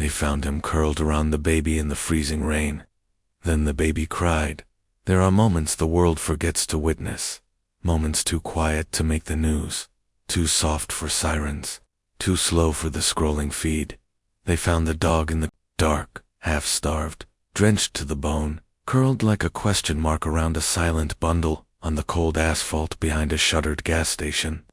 They found him curled around the baby in the freezing rain. Then the baby cried. There are moments the world forgets to witness. Moments too quiet to make the news. Too soft for sirens. Too slow for the scrolling feed. They found the dog in the dark, half-starved, drenched to the bone, curled like a question mark around a silent bundle on the cold asphalt behind a shuttered gas station.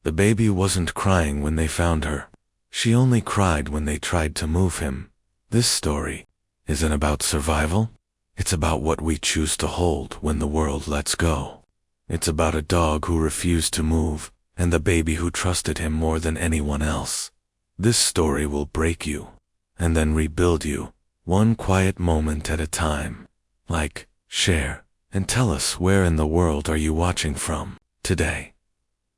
The baby wasn't crying when they found her. She only cried when they tried to move him. This story isn't about survival. It's about what we choose to hold when the world lets go. It's about a dog who refused to move, and the baby who trusted him more than anyone else. This story will break you, and then rebuild you, one quiet moment at a time. Like, share, and tell us where in the world are you watching from today.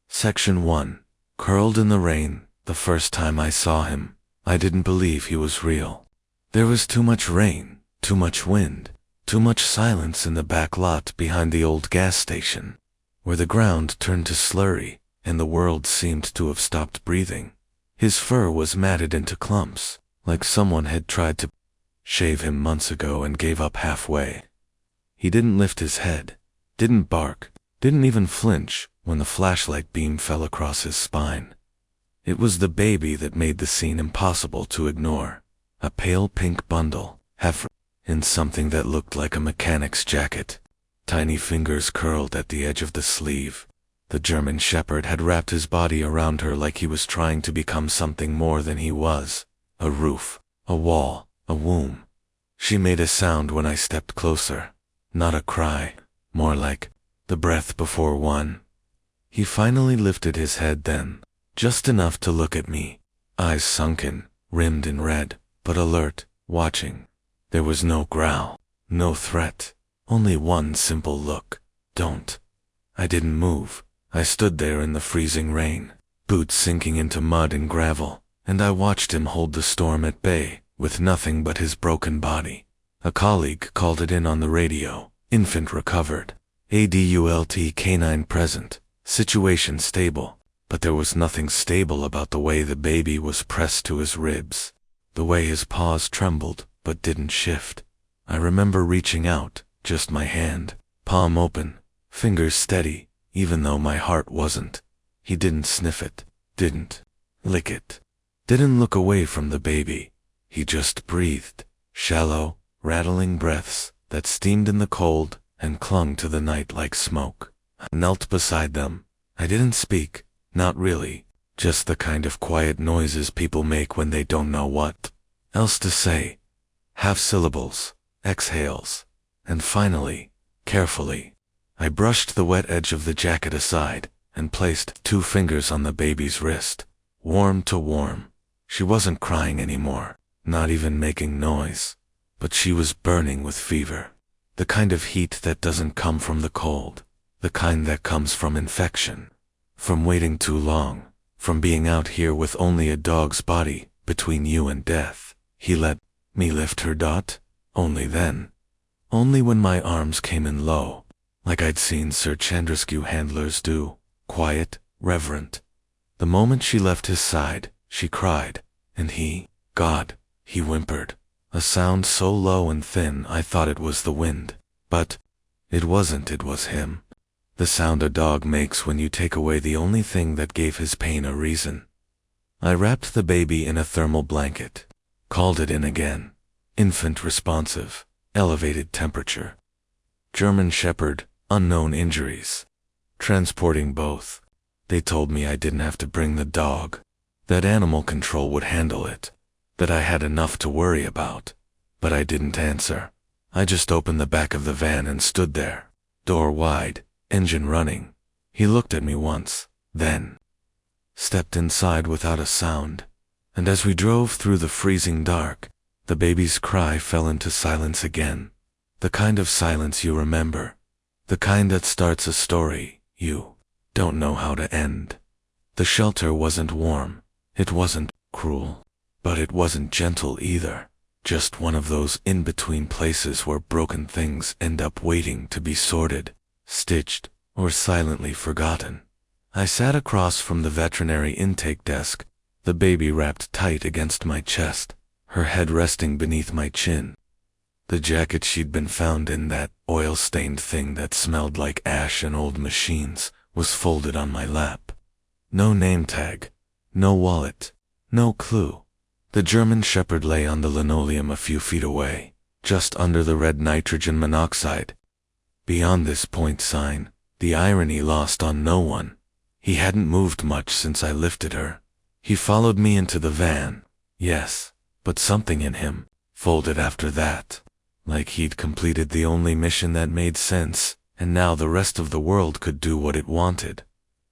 Section 1. Curled in the rain. The first time I saw him, I didn't believe he was real. There was too much rain, too much wind, too much silence in the back lot behind the old gas station, where the ground turned to slurry and the world seemed to have stopped breathing. His fur was matted into clumps, like someone had tried to shave him months ago and gave up halfway. He didn't lift his head, didn't bark, didn't even flinch when the flashlight beam fell across his spine. It was the baby that made the scene impossible to ignore. A pale pink bundle, half in something that looked like a mechanic's jacket. Tiny fingers curled at the edge of the sleeve. The German Shepherd had wrapped his body around her like he was trying to become something more than he was. A roof, a wall, a womb. She made a sound when I stepped closer. Not a cry, more like the breath before one. He finally lifted his head then, just enough to look at me, eyes sunken, rimmed in red, but alert, watching. There was no growl, no threat, only one simple look. Don't. I didn't move. I stood there in the freezing rain, boots sinking into mud and gravel, and I watched him hold the storm at bay, with nothing but his broken body. A colleague called it in on the radio. Infant recovered. ADULT canine present. Situation stable. But there was nothing stable about the way the baby was pressed to his ribs. The way his paws trembled, but didn't shift. I remember reaching out, just my hand, palm open, fingers steady, even though my heart wasn't. He didn't sniff it, didn't lick it, didn't look away from the baby. He just breathed, shallow, rattling breaths that steamed in the cold and clung to the night like smoke. I knelt beside them. I didn't speak, not really, just the kind of quiet noises people make when they don't know what else to say. Half syllables, exhales, and finally, carefully, I brushed the wet edge of the jacket aside and placed 2 fingers on the baby's wrist, warm to warm. She wasn't crying anymore, not even making noise, but she was burning with fever. The kind of heat that doesn't come from the cold, the kind that comes from infection, from waiting too long, from being out here with only a dog's body between you and death. He let me lift her dot, only then. Only when my arms came in low, like I'd seen Sir Chandraskew handlers do, quiet, reverent. The moment she left his side, she cried, and God, he whimpered, a sound so low and thin I thought it was the wind. But it wasn't, it was him. The sound a dog makes when you take away the only thing that gave his pain a reason. I wrapped the baby in a thermal blanket, called it in again. Infant responsive, elevated temperature. German Shepherd, unknown injuries. Transporting both. They told me I didn't have to bring the dog, that animal control would handle it, that I had enough to worry about. But I didn't answer. I just opened the back of the van and stood there, door wide, engine running. He looked at me once, then stepped inside without a sound. And as we drove through the freezing dark, the baby's cry fell into silence again. The kind of silence you remember. The kind that starts a story you don't know how to end. The shelter wasn't warm. It wasn't cruel. But it wasn't gentle either. Just one of those in-between places where broken things end up waiting to be sorted, stitched, or silently forgotten. I sat across from the veterinary intake desk, the baby wrapped tight against my chest, her head resting beneath my chin. The jacket she'd been found in, that oil-stained thing that smelled like ash and old machines, was folded on my lap. No name tag, no wallet, no clue. The German Shepherd lay on the linoleum a few feet away, just under the red nitrogen monoxide. Beyond this point sign, the irony lost on no one. He hadn't moved much since I lifted her. He followed me into the van, yes, but something in him folded after that. Like he'd completed the only mission that made sense, and now the rest of the world could do what it wanted.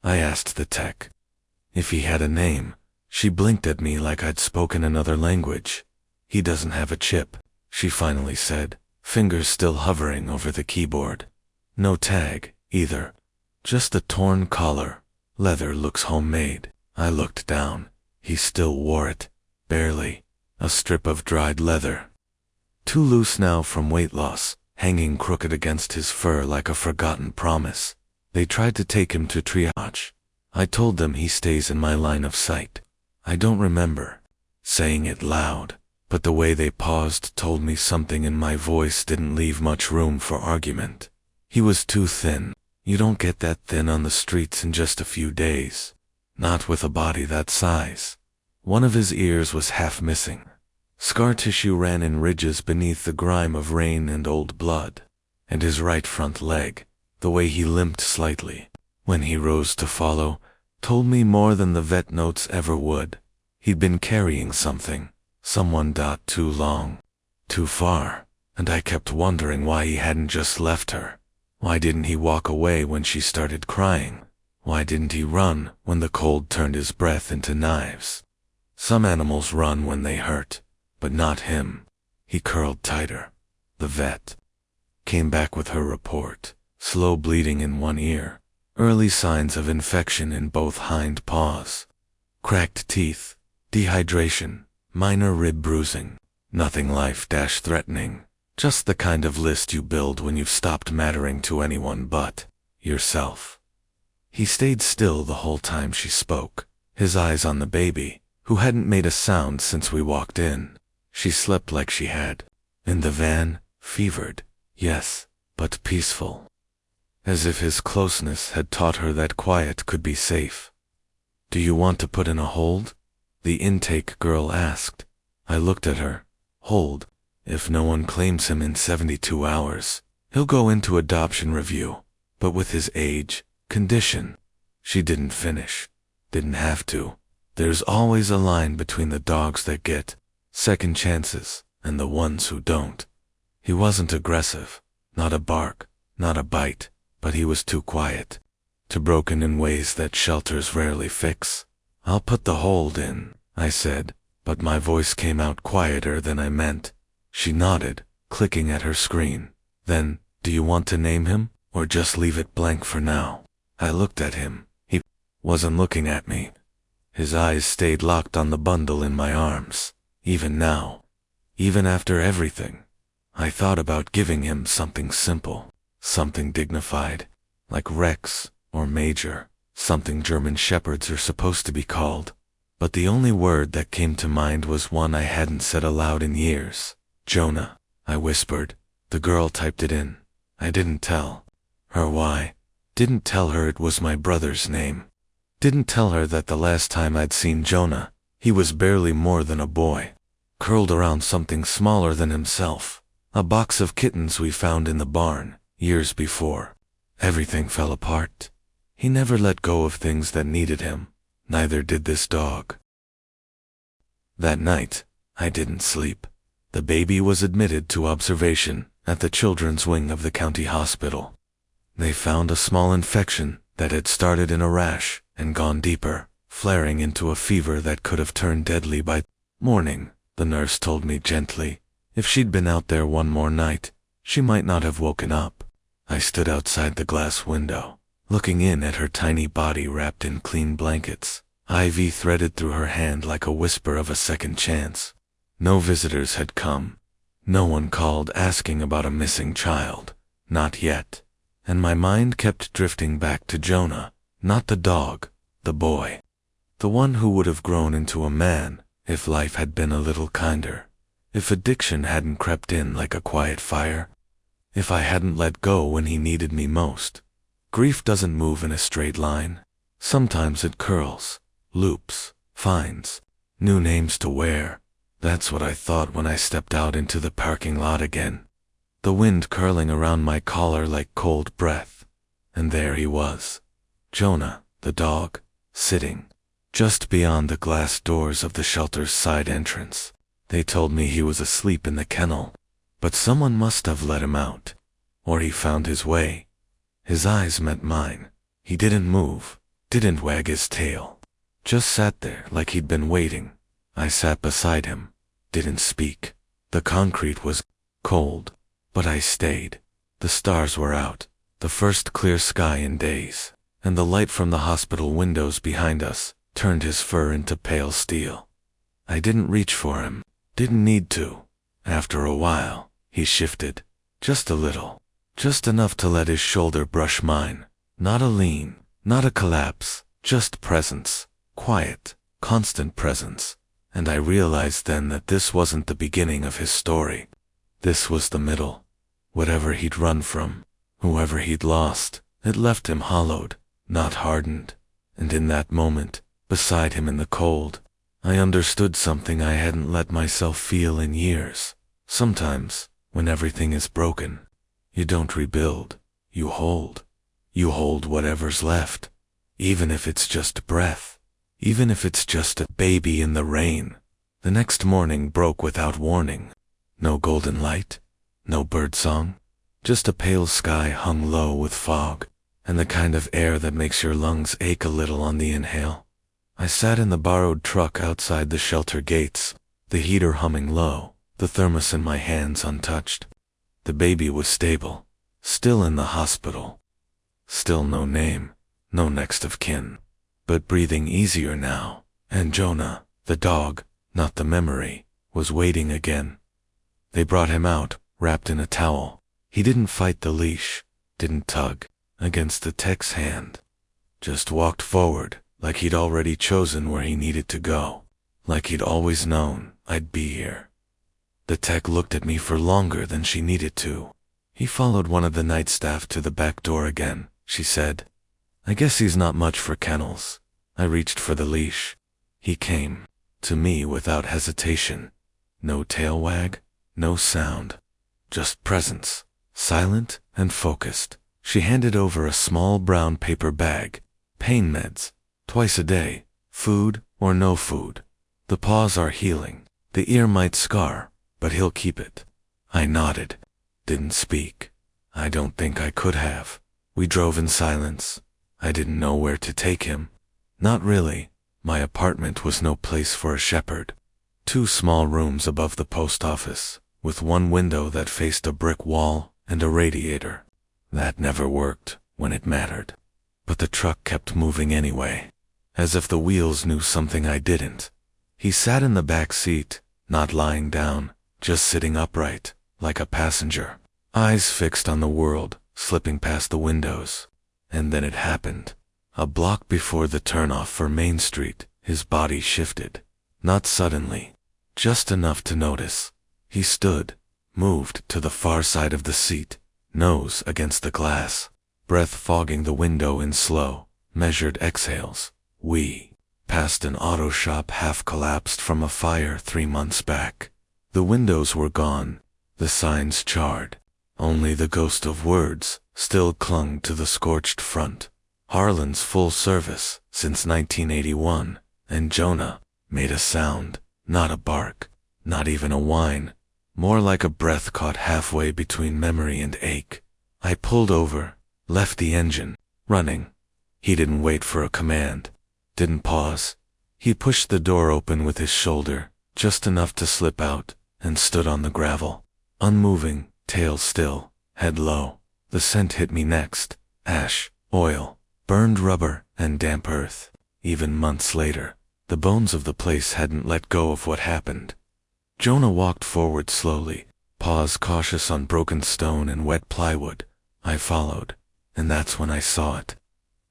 I asked the tech if he had a name. She blinked at me like I'd spoken another language. He doesn't have a chip, she finally said, fingers still hovering over the keyboard. No tag, either. Just a torn collar. Leather looks homemade. I looked down. He still wore it. Barely. A strip of dried leather. Too loose now from weight loss, hanging crooked against his fur like a forgotten promise. They tried to take him to triage. I told them he stays in my line of sight. I don't remember saying it loud, but the way they paused told me something in my voice didn't leave much room for argument. He was too thin. You don't get that thin on the streets in just a few days. Not with a body that size. One of his ears was half missing. Scar tissue ran in ridges beneath the grime of rain and old blood. And his right front leg, the way he limped slightly when he rose to follow, told me more than the vet notes ever would. He'd been carrying something, someone too long, too far, and I kept wondering why he hadn't just left her. Why didn't he walk away when she started crying? Why didn't he run when the cold turned his breath into knives? Some animals run when they hurt, but not him. He curled tighter. The vet came back with her report. Slow bleeding in one ear. Early signs of infection in both hind paws. Cracked teeth. Dehydration. Minor rib bruising. Nothing life-threatening. Just the kind of list you build when you've stopped mattering to anyone but yourself. He stayed still the whole time she spoke, his eyes on the baby, who hadn't made a sound since we walked in. She slept like she had. In the van, fevered, yes, but peaceful. As if his closeness had taught her that quiet could be safe. "Do you want to put in a hold?" the intake girl asked. I looked at her. Hold. If no one claims him in 72 hours, he'll go into adoption review. But with his age, condition. She didn't finish. Didn't have to. There's always a line between the dogs that get second chances and the ones who don't. He wasn't aggressive. Not a bark, not a bite, but he was too quiet. Too broken in ways that shelters rarely fix. "I'll put the hold in," I said, but my voice came out quieter than I meant. She nodded, clicking at her screen. "Then, do you want to name him, or just leave it blank for now?" I looked at him. He wasn't looking at me. His eyes stayed locked on the bundle in my arms. Even now. Even after everything. I thought about giving him something simple. Something dignified. Like Rex, or Major. Something German Shepherds are supposed to be called. But the only word that came to mind was one I hadn't said aloud in years. "Jonah," I whispered. The girl typed it in. I didn't tell her why. Didn't tell her it was my brother's name. Didn't tell her that the last time I'd seen Jonah, he was barely more than a boy. Curled around something smaller than himself. A box of kittens we found in the barn, years before. Everything fell apart. He never let go of things that needed him. Neither did this dog. That night, I didn't sleep. The baby was admitted to observation at the children's wing of the county hospital. They found a small infection that had started in a rash and gone deeper, flaring into a fever that could have turned deadly by morning, the nurse told me gently. If she'd been out there one more night, she might not have woken up. I stood outside the glass window, looking in at her tiny body wrapped in clean blankets, IV threaded through her hand like a whisper of a second chance. No visitors had come. No one called asking about a missing child. Not yet. And my mind kept drifting back to Jonah, not the dog, the boy. The one who would have grown into a man if life had been a little kinder. If addiction hadn't crept in like a quiet fire, if I hadn't let go when he needed me most. Grief doesn't move in a straight line. Sometimes it curls, loops, finds new names to wear. That's what I thought when I stepped out into the parking lot again. The wind curling around my collar like cold breath. And there he was, Jonah, the dog, sitting just beyond the glass doors of the shelter's side entrance. They told me he was asleep in the kennel, but someone must have let him out. Or he found his way. His eyes met mine. He didn't move, didn't wag his tail. Just sat there like he'd been waiting. I sat beside him, didn't speak. The concrete was cold, but I stayed. The stars were out, the first clear sky in days, and the light from the hospital windows behind us turned his fur into pale steel. I didn't reach for him, didn't need to. After a while, he shifted, just a little, just enough to let his shoulder brush mine. Not a lean, not a collapse, just presence, quiet, constant presence. And I realized then that this wasn't the beginning of his story. This was the middle. Whatever he'd run from, whoever he'd lost, it left him hollowed, not hardened. And in that moment, beside him in the cold, I understood something I hadn't let myself feel in years. Sometimes, when everything is broken, you don't rebuild, you hold. You hold whatever's left, even if it's just breath, even if it's just a baby in the rain. The next morning broke without warning. No golden light, no birdsong, just a pale sky hung low with fog, and the kind of air that makes your lungs ache a little on the inhale. I sat in the borrowed truck outside the shelter gates, the heater humming low, the thermos in my hands untouched. The baby was stable, still in the hospital. Still no name, no next of kin, but breathing easier now, and Jonah, the dog, not the memory, was waiting again. They brought him out, wrapped in a towel. He didn't fight the leash, didn't tug against the tech's hand. Just walked forward, like he'd already chosen where he needed to go, like he'd always known I'd be here. The tech looked at me for longer than she needed to. He followed one of the night staff to the back door again. She said, "I guess he's not much for kennels." I reached for the leash. He came to me without hesitation. No tail wag, no sound, just presence, silent and focused. She handed over a small brown paper bag. Pain meds, twice a day, food or no food. The paws are healing. The ear might scar, but he'll keep it. I nodded, didn't speak. I don't think I could have. We drove in silence. I didn't know where to take him. Not really. My apartment was no place for a shepherd. 2 small rooms above the post office, with one window that faced a brick wall and a radiator. That never worked when it mattered. But the truck kept moving anyway, as if the wheels knew something I didn't. He sat in the back seat, not lying down, just sitting upright, like a passenger, eyes fixed on the world, slipping past the windows. And then it happened. A block before the turnoff for Main Street, his body shifted. Not suddenly, just enough to notice. He stood, moved to the far side of the seat, nose against the glass, breath fogging the window in slow, measured exhales. We passed an auto shop half collapsed from a fire 3 months back. The windows were gone, the signs charred. Only the ghost of words still clung to the scorched front. Harlan's full service since 1981, and Jonah made a sound, not a bark, not even a whine, more like a breath caught halfway between memory and ache. I pulled over, left the engine running. He didn't wait for a command, didn't pause. He pushed the door open with his shoulder, just enough to slip out, and stood on the gravel, unmoving, tail still, head low. The scent hit me next. Ash, oil, burned rubber, and damp earth. Even months later, the bones of the place hadn't let go of what happened. Jonah walked forward slowly, paws cautious on broken stone and wet plywood. I followed, and that's when I saw it.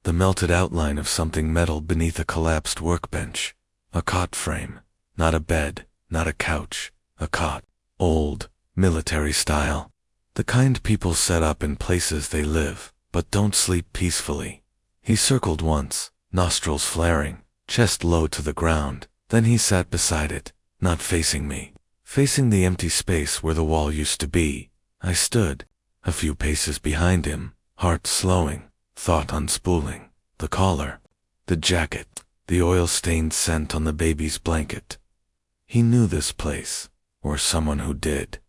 The melted outline of something metal beneath a collapsed workbench. A cot frame. Not a bed, not a couch, a cot. Old, military style. The kind people set up in places they live, but don't sleep peacefully. He circled once, nostrils flaring, chest low to the ground. Then he sat beside it, not facing me, facing the empty space where the wall used to be. I stood, a few paces behind him, heart slowing, thought unspooling. The collar, the jacket, the oil-stained scent on the baby's blanket. He knew this place, or someone who did.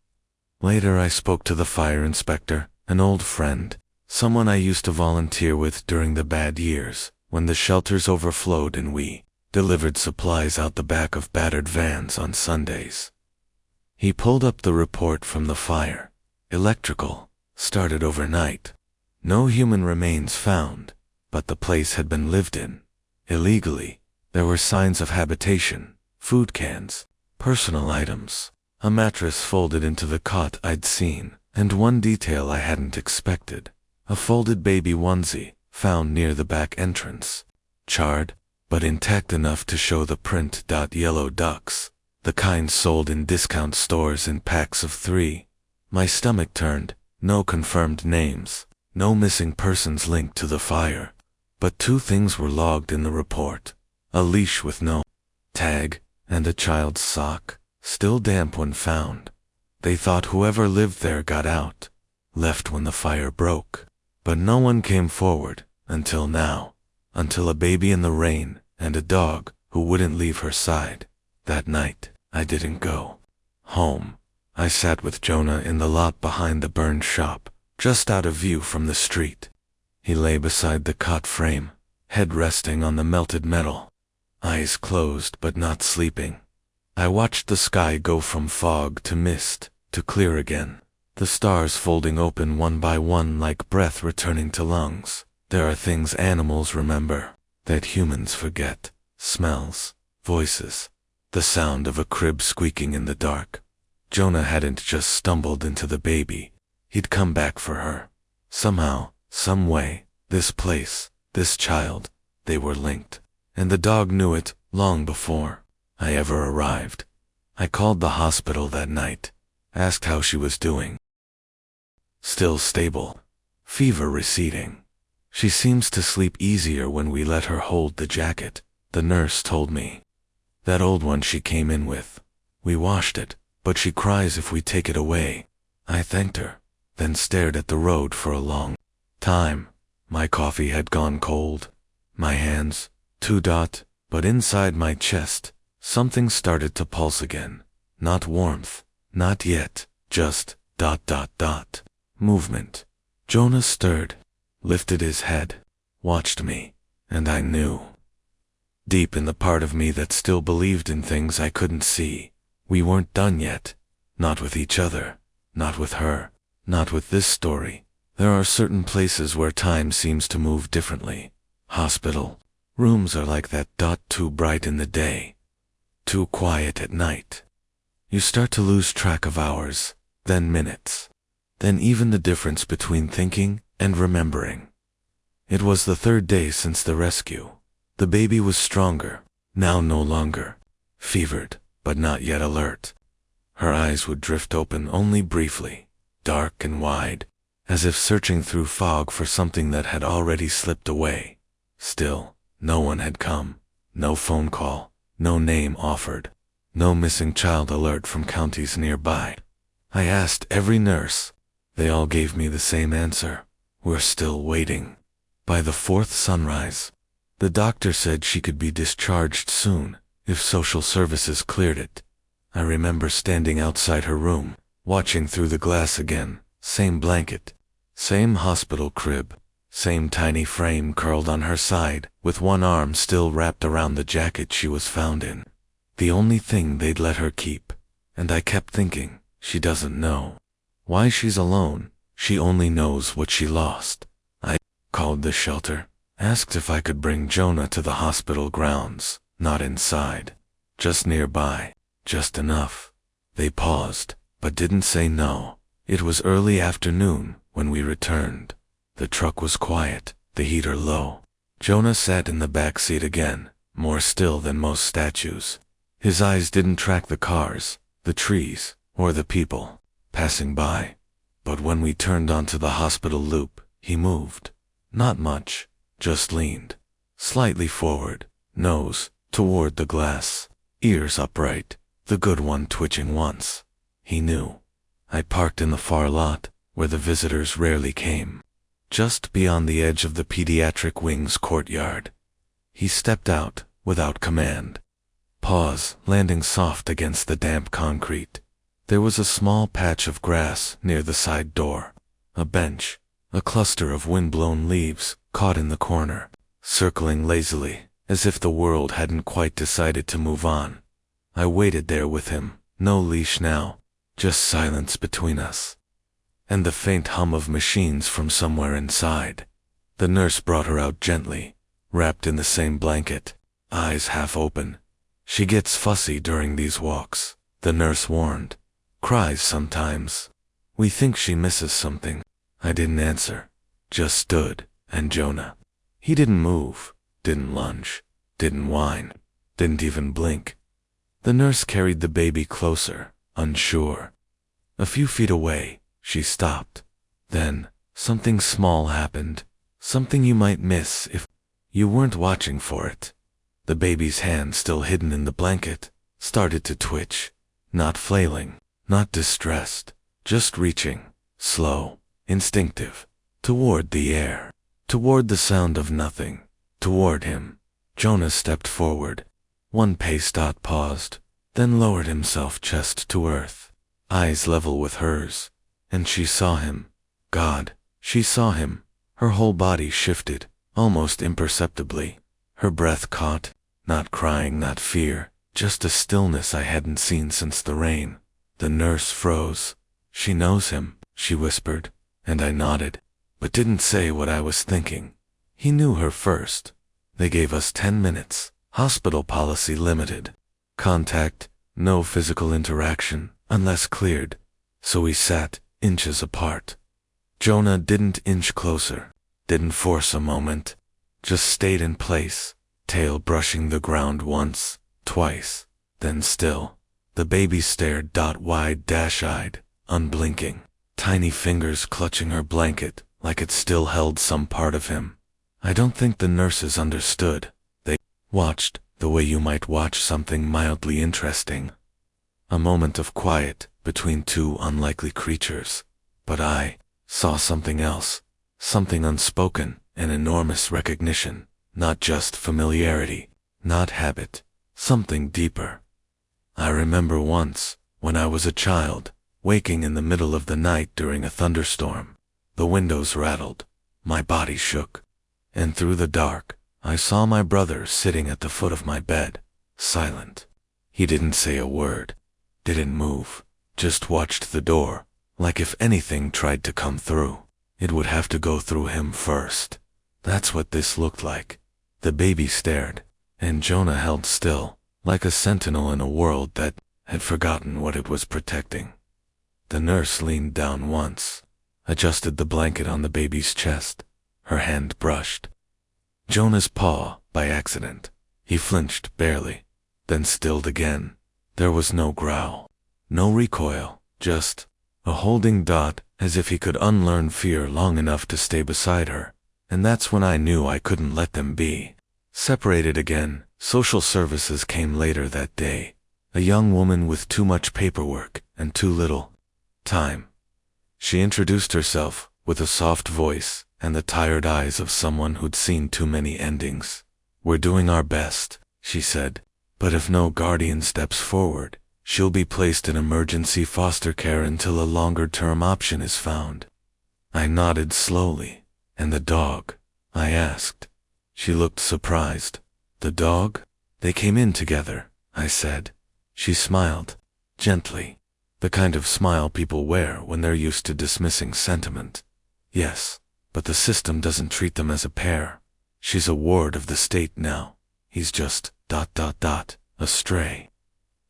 Later I spoke to the fire inspector, an old friend, someone I used to volunteer with during the bad years, when the shelters overflowed and we delivered supplies out the back of battered vans on Sundays. He pulled up the report from the fire. Electrical, started overnight. No human remains found, but the place had been lived in. Illegally, there were signs of habitation, food cans, personal items, a mattress folded into the cot I'd seen, and one detail I hadn't expected, a folded baby onesie found near the back entrance. Charred, but intact enough to show the print. Yellow ducks, the kind sold in discount stores in packs of 3. My stomach turned. No confirmed names, no missing persons linked to the fire. But 2 things were logged in the report. A leash with no tag, and a child's sock, still damp when found. They thought whoever lived there got out, left when the fire broke. But no one came forward, until now. Until a baby in the rain, and a dog who wouldn't leave her side. That night, I didn't go home. I sat with Jonah in the lot behind the burned shop, just out of view from the street. He lay beside the cot frame, head resting on the melted metal, eyes closed but not sleeping. I watched the sky go from fog to mist, to clear again, the stars folding open one by one like breath returning to lungs. There are things animals remember, that humans forget. Smells, voices, the sound of a crib squeaking in the dark. Jonah hadn't just stumbled into the baby, he'd come back for her. Somehow, some way, this place, this child, they were linked. And the dog knew it, long before I ever arrived. I called the hospital that night, asked how she was doing. Still stable. Fever receding. She seems to sleep easier when we let her hold the jacket, the nurse told me. That old one she came in with. We washed it, but she cries if we take it away. I thanked her, then stared at the road for a long time. My coffee had gone cold. My hands, but inside my chest, something started to pulse again. Not warmth, not yet, just ... movement. Jonah stirred, lifted his head, watched me, and I knew. Deep in the part of me that still believed in things I couldn't see, we weren't done yet. Not with each other, not with her, not with this story. There are certain places where time seems to move differently. Hospital rooms are like that. Too bright in the day, too quiet at night. You start to lose track of hours, then minutes, then even the difference between thinking and remembering. It was the 3rd day since the rescue. The baby was stronger, now no longer fevered, but not yet alert. Her eyes would drift open only briefly, dark and wide, as if searching through fog for something that had already slipped away. Still, no one had come, no phone call, no name offered, no missing child alert from counties nearby. I asked every nurse. They all gave me the same answer. We're still waiting. By the 4th sunrise, the doctor said she could be discharged soon, if social services cleared it. I remember standing outside her room, watching through the glass again. Same blanket, same hospital crib, same tiny frame curled on her side, with one arm still wrapped around the jacket she was found in. The only thing they'd let her keep. And I kept thinking, she doesn't know why she's alone. She only knows what she lost. I called the shelter, asked if I could bring Jonah to the hospital grounds, not inside, just nearby, just enough. They paused, but didn't say no. It was early afternoon when we returned. The truck was quiet, the heater low. Jonah sat in the back seat again, more still than most statues. His eyes didn't track the cars, the trees, or the people passing by. But when we turned onto the hospital loop, he moved. Not much, just leaned slightly forward, nose toward the glass, ears upright, the good one twitching once. He knew. I parked in the far lot, where the visitors rarely came, just beyond the edge of the pediatric wing's courtyard. He stepped out, without command. Paws landing soft against the damp concrete. There was a small patch of grass near the side door, a bench, a cluster of wind-blown leaves caught in the corner, circling lazily, as if the world hadn't quite decided to move on. I waited there with him, no leash now, just silence between us, and the faint hum of machines from somewhere inside. The nurse brought her out gently, wrapped in the same blanket, eyes half open. She gets fussy during these walks, the nurse warned. Cries sometimes. We think she misses something. I didn't answer, just stood, and Jonah. He didn't move, didn't lunge, didn't whine, didn't even blink. The nurse carried the baby closer, unsure. A few feet away, she stopped. Then, something small happened, something you might miss if you weren't watching for it. The baby's hand, still hidden in the blanket, started to twitch, not flailing, not distressed, just reaching, slow, instinctive, toward the air, toward the sound of nothing, toward him. Jonah stepped forward. One pace. Paused, then lowered himself chest to earth, eyes level with hers, and she saw him. God, she saw him. Her whole body shifted, almost imperceptibly. Her breath caught, not crying, not fear, just a stillness I hadn't seen since the rain. The nurse froze. She knows him, she whispered, and I nodded, but didn't say what I was thinking. He knew her first. They gave us 10 minutes, hospital policy limited. Contact, no physical interaction, unless cleared. So we sat, inches apart. Jonah didn't inch closer, didn't force a moment, just stayed in place, tail brushing the ground once, twice, then still. The baby stared, wide, eyed, unblinking, tiny fingers clutching her blanket like it still held some part of him. I don't think the nurses understood. They watched the way you might watch something mildly interesting. A moment of quiet between two unlikely creatures. But I saw something else, something unspoken, an enormous recognition, not just familiarity, not habit, something deeper. I remember once, when I was a child, waking in the middle of the night during a thunderstorm. The windows rattled, my body shook, and through the dark, I saw my brother sitting at the foot of my bed, silent. He didn't say a word, didn't move, just watched the door, like if anything tried to come through, it would have to go through him first. That's what this looked like. The baby stared, and Jonah held still, like a sentinel in a world that had forgotten what it was protecting. The nurse leaned down once, adjusted the blanket on the baby's chest. Her hand brushed Jonah's paw by accident. He flinched barely, then stilled again. There was no growl, no recoil, just a holding, as if he could unlearn fear long enough to stay beside her. And that's when I knew I couldn't let them be separated again. Social services came later that day. A young woman with too much paperwork and too little time. She introduced herself with a soft voice and the tired eyes of someone who'd seen too many endings. "We're doing our best," she said, "but if no guardian steps forward, she'll be placed in emergency foster care until a longer-term option is found." I nodded slowly. "And the dog?" I asked. She looked surprised. "The dog? They came in together," I said. She smiled, gently, the kind of smile people wear when they're used to dismissing sentiment. "Yes, but the system doesn't treat them as a pair. She's a ward of the state now. He's just ... a stray."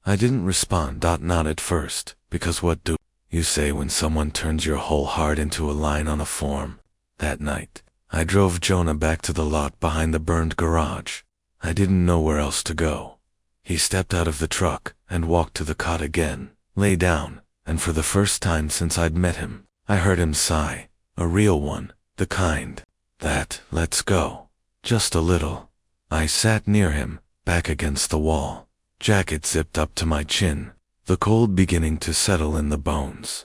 I didn't respond, not at first, because what do you say when someone turns your whole heart into a line on a form? That night, I drove Jonah back to the lot behind the burned garage. I didn't know where else to go. He stepped out of the truck and walked to the cot again, lay down, and for the first time since I'd met him, I heard him sigh, a real one, the kind that lets go. Just a little. I sat near him, back against the wall, jacket zipped up to my chin, the cold beginning to settle in the bones.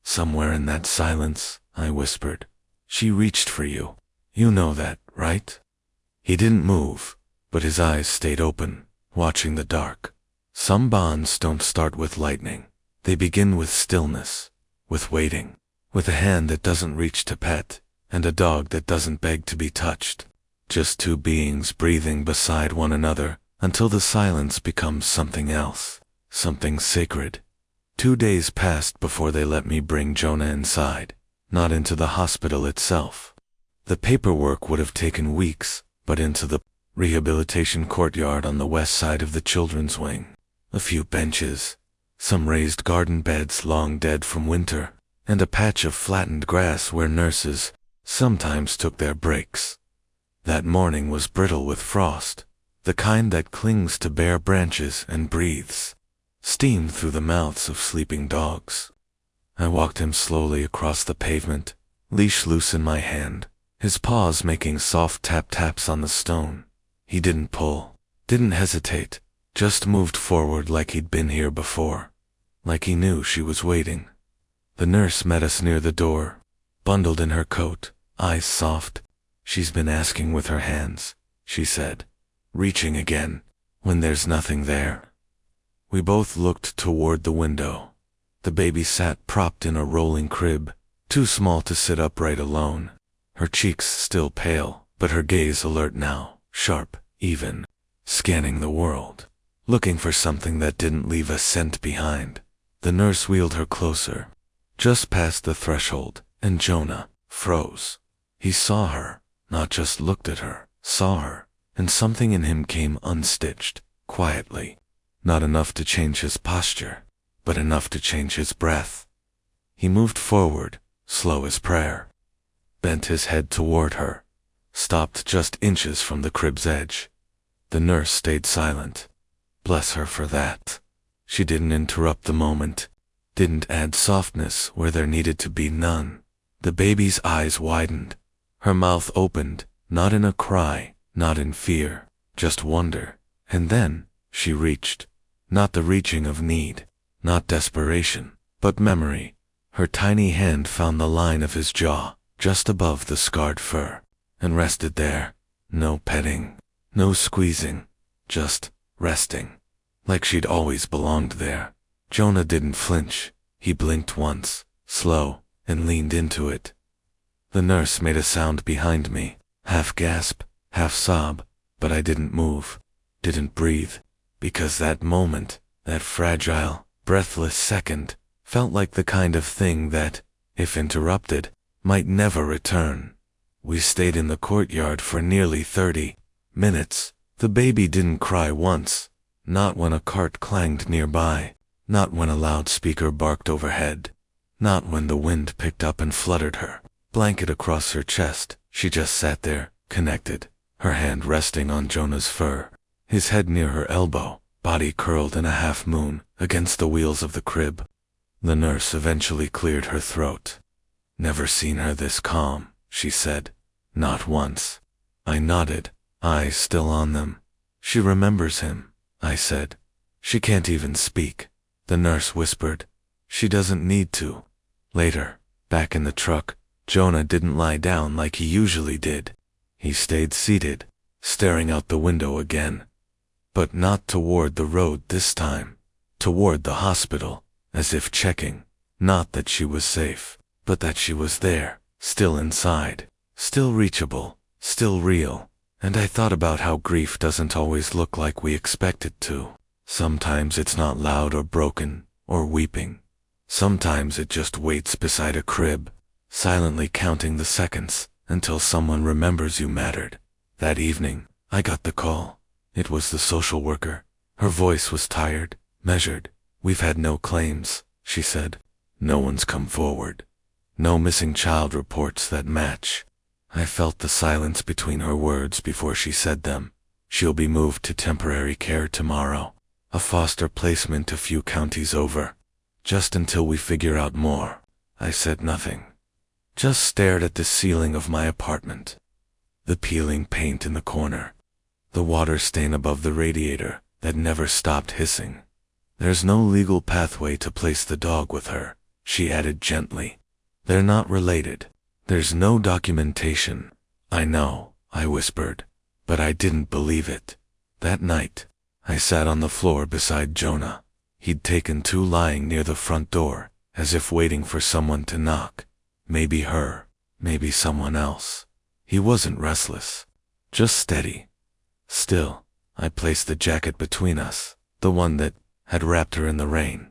Somewhere in that silence, I whispered, "She reached for you. You know that, right?" He didn't move, but his eyes stayed open, watching the dark. Some bonds don't start with lightning. They begin with stillness, with waiting, with a hand that doesn't reach to pet, and a dog that doesn't beg to be touched. Just two beings breathing beside one another until the silence becomes something else, something sacred. 2 days passed before they let me bring Jonah inside, not into the hospital itself. The paperwork would have taken weeks, but into the rehabilitation courtyard on the west side of the children's wing. A few benches, some raised garden beds long dead from winter, and a patch of flattened grass where nurses sometimes took their breaks. That morning was brittle with frost, the kind that clings to bare branches and breathes steam through the mouths of sleeping dogs. I walked him slowly across the pavement, leash loose in my hand, his paws making soft tap-taps on the stone. He didn't pull, didn't hesitate, just moved forward like he'd been here before, like he knew she was waiting. The nurse met us near the door, bundled in her coat, eyes soft. "She's been asking with her hands," she said, "reaching again, when there's nothing there." We both looked toward the window. The baby sat propped in a rolling crib, too small to sit upright alone. Her cheeks still pale, but her gaze alert now, sharp, even, scanning the world, looking for something that didn't leave a scent behind. The nurse wheeled her closer, just past the threshold, and Jonah froze. He saw her, not just looked at her, saw her, and something in him came unstitched, quietly. Not enough to change his posture, but enough to change his breath. He moved forward, slow as prayer, bent his head toward her, stopped just inches from the crib's edge. The nurse stayed silent. Bless her for that. She didn't interrupt the moment, didn't add softness where there needed to be none. The baby's eyes widened, her mouth opened, not in a cry, not in fear, just wonder. And then she reached. Not the reaching of need, not desperation, but memory. Her tiny hand found the line of his jaw, just above the scarred fur, and rested there. No petting, no squeezing, just resting, like she'd always belonged there. Jonah didn't flinch. He blinked once, slow, and leaned into it. The nurse made a sound behind me, half gasp, half sob, but I didn't move, didn't breathe. Because that moment, that fragile, breathless second, felt like the kind of thing that, if interrupted, might never return. We stayed in the courtyard for nearly 30 minutes. The baby didn't cry once, not when a cart clanged nearby, not when a loudspeaker barked overhead, not when the wind picked up and fluttered her blanket across her chest. She just sat there, connected, her hand resting on Jonah's fur, his head near her elbow, body curled in a half moon against the wheels of the crib. The nurse eventually cleared her throat. "Never seen her this calm," she said. "Not once." I nodded, eyes still on them. "She remembers him," I said. "She can't even speak." The nurse whispered, "She doesn't need to." Later, back in the truck, Jonah didn't lie down like he usually did. He stayed seated, staring out the window again. But not toward the road this time, toward the hospital, as if checking, not that she was safe, but that she was there, still inside, still reachable, still real. And I thought about how grief doesn't always look like we expect it to. Sometimes it's not loud or broken, or weeping. Sometimes it just waits beside a crib, silently counting the seconds, until someone remembers you mattered. That evening, I got the call. It was the social worker. Her voice was tired, measured. "We've had no claims," she said. "No one's come forward. No missing child reports that match." I felt the silence between her words before she said them. "She'll be moved to temporary care tomorrow. A foster placement a few counties over." Just until we figure out more. I said nothing. Just stared at the ceiling of my apartment. The peeling paint in the corner. The water stain above the radiator that never stopped hissing. There's no legal pathway to place the dog with her, she added gently. They're not related. There's no documentation. I know, I whispered, but I didn't believe it. That night, I sat on the floor beside Jonah. He'd taken to lying near the front door, as if waiting for someone to knock. Maybe her, maybe someone else. He wasn't restless, just steady. Still, I placed the jacket between us, the one that had wrapped her in the rain.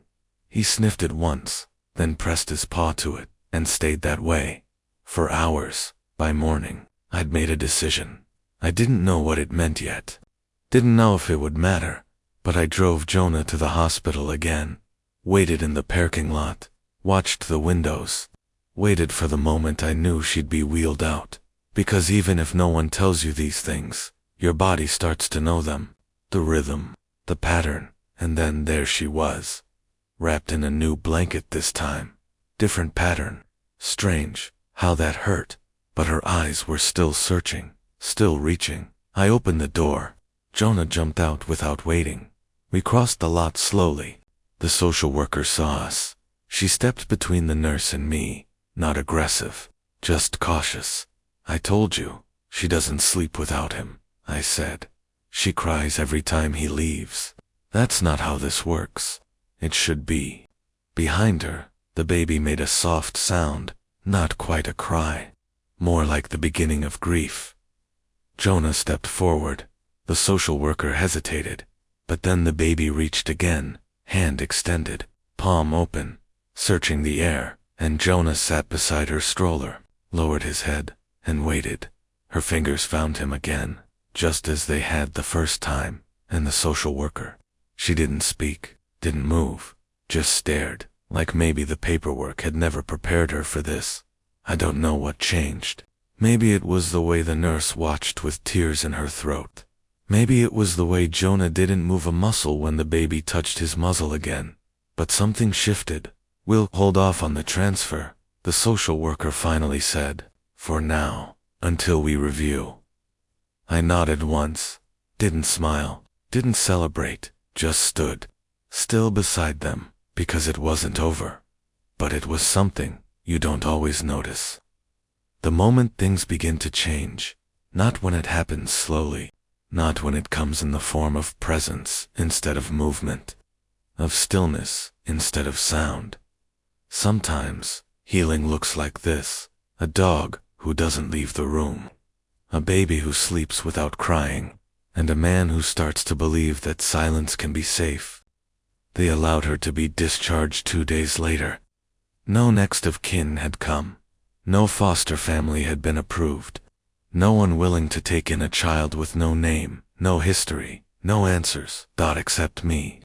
He sniffed it once, then pressed his paw to it, and stayed that way. For hours. By morning, I'd made a decision. I didn't know what it meant yet. Didn't know if it would matter, but I drove Jonah to the hospital again. Waited in the parking lot, watched the windows. Waited for the moment I knew she'd be wheeled out. Because even if no one tells you these things, your body starts to know them. The rhythm, the pattern, and then there she was. Wrapped in a new blanket this time. Different pattern. Strange, how that hurt. But her eyes were still searching, still reaching. I opened the door. Jonah jumped out without waiting. We crossed the lot slowly. The social worker saw us. She stepped between the nurse and me, not aggressive, just cautious. I told you, she doesn't sleep without him, I said. She cries every time he leaves. That's not how this works. It should be. Behind her, the baby made a soft sound, not quite a cry. More like the beginning of grief. Jonah stepped forward. The social worker hesitated, but then the baby reached again, hand extended, palm open, searching the air, and Jonah sat beside her stroller, lowered his head, and waited. Her fingers found him again, just as they had the first time, and the social worker. She didn't speak, didn't move, just stared, like maybe the paperwork had never prepared her for this. I don't know what changed. Maybe it was the way the nurse watched with tears in her throat. Maybe it was the way Jonah didn't move a muscle when the baby touched his muzzle again. But something shifted. We'll hold off on the transfer, the social worker finally said. For now, until we review. I nodded once, didn't smile, didn't celebrate, just stood, still beside them, because it wasn't over. But it was something you don't always notice. The moment things begin to change, not when it happens slowly, not when it comes in the form of presence instead of movement, of stillness instead of sound. Sometimes, healing looks like this: a dog who doesn't leave the room, a baby who sleeps without crying, and a man who starts to believe that silence can be safe. They allowed her to be discharged 2 days later. No next of kin had come. No foster family had been approved. No one willing to take in a child with no name, no history, no answers, except me.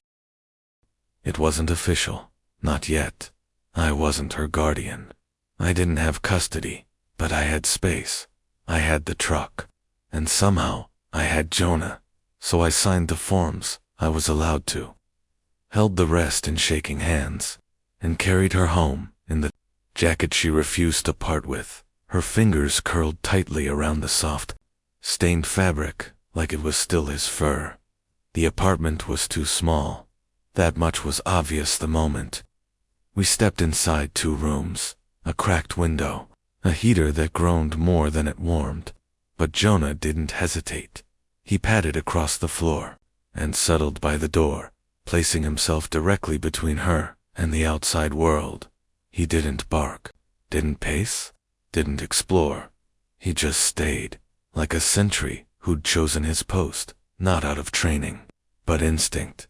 It wasn't official, not yet. I wasn't her guardian. I didn't have custody, but I had space. I had the truck. And somehow, I had Jonah. So I signed the forms. I was allowed to. Held the rest in shaking hands. And carried her home, in the jacket she refused to part with. Her fingers curled tightly around the soft, stained fabric, like it was still his fur. The apartment was too small. That much was obvious the moment. We stepped inside 2 rooms, a cracked window, a heater that groaned more than it warmed. But Jonah didn't hesitate. He padded across the floor, and settled by the door, placing himself directly between her and the outside world. He didn't bark, didn't pace, didn't explore. He just stayed, like a sentry who'd chosen his post, not out of training, but instinct.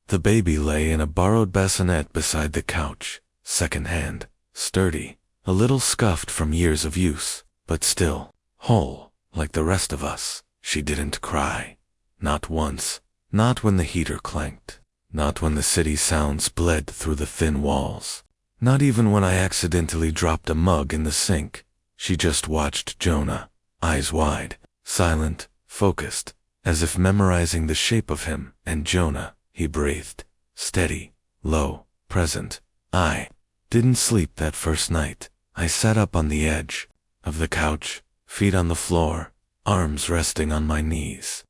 The baby lay in a borrowed bassinet beside the couch, second-hand, sturdy, a little scuffed from years of use, but still, whole, like the rest of us. She didn't cry. Not once. Not when the heater clanked. Not when the city sounds bled through the thin walls. Not even when I accidentally dropped a mug in the sink. She just watched Jonah, eyes wide, silent, focused, as if memorizing the shape of him and Jonah. He breathed, steady, low, present, I didn't sleep that first night. I sat up on the edge of the couch, feet on the floor, arms resting on my knees.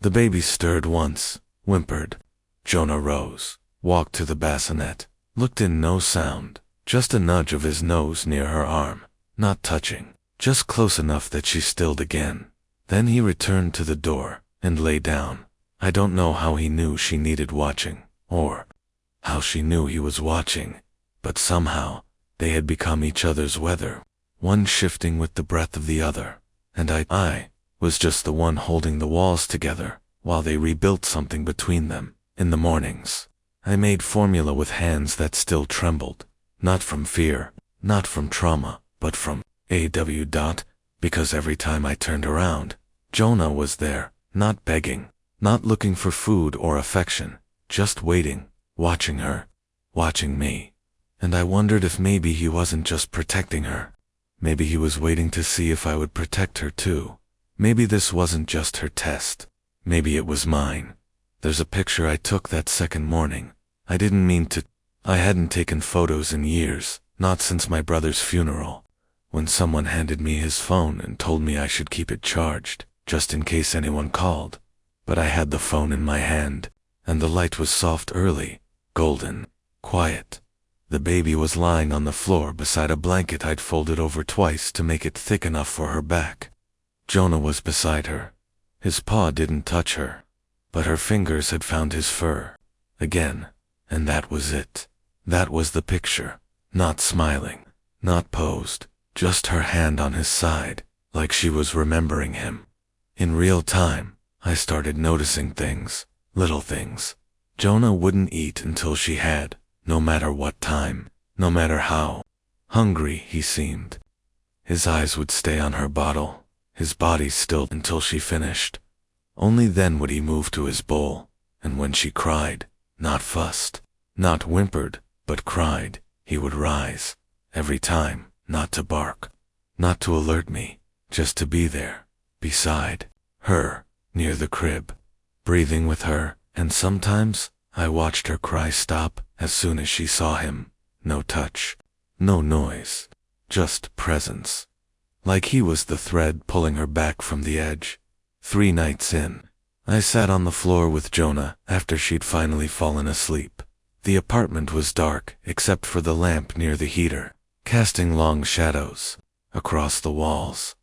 The baby stirred once, whimpered. Jonah rose, walked to the bassinet, looked in, no sound, just a nudge of his nose near her arm, not touching, just close enough that she stilled again. Then he returned to the door and lay down. I don't know how he knew she needed watching, or how she knew he was watching, but somehow they had become each other's weather, one shifting with the breath of the other, and I was just the one holding the walls together while they rebuilt something between them. In the mornings, I made formula with hands that still trembled, not from fear, not from trauma, but from because every time I turned around, Jonah was there, not begging, not looking for food or affection, just waiting, watching her, watching me. And I wondered if maybe he wasn't just protecting her. Maybe he was waiting to see if I would protect her too. Maybe this wasn't just her test. Maybe it was mine. There's a picture I took that second morning. I didn't mean to. I hadn't taken photos in years, not since my brother's funeral, when someone handed me his phone and told me I should keep it charged, just in case anyone called. But I had the phone in my hand, and the light was soft, early, golden, quiet. The baby was lying on the floor beside a blanket I'd folded over twice to make it thick enough for her back. Jonah was beside her. His paw didn't touch her, but her fingers had found his fur again, and that was it. That was the picture. Not smiling, not posed, just her hand on his side, like she was remembering him. In real time, I started noticing things, little things. Jonah wouldn't eat until she had, no matter what time, no matter how hungry he seemed. His eyes would stay on her bottle, his body still until she finished. Only then would he move to his bowl, and when she cried, not fussed, not whimpered, but cried, he would rise. Every time, not to bark, not to alert me, just to be there, beside her, near the crib, breathing with her, and sometimes I watched her cry stop as soon as she saw him. No touch, no noise, just presence. Like he was the thread pulling her back from the edge. 3 nights in, I sat on the floor with Jonah after she'd finally fallen asleep. The apartment was dark except for the lamp near the heater, casting long shadows across the walls.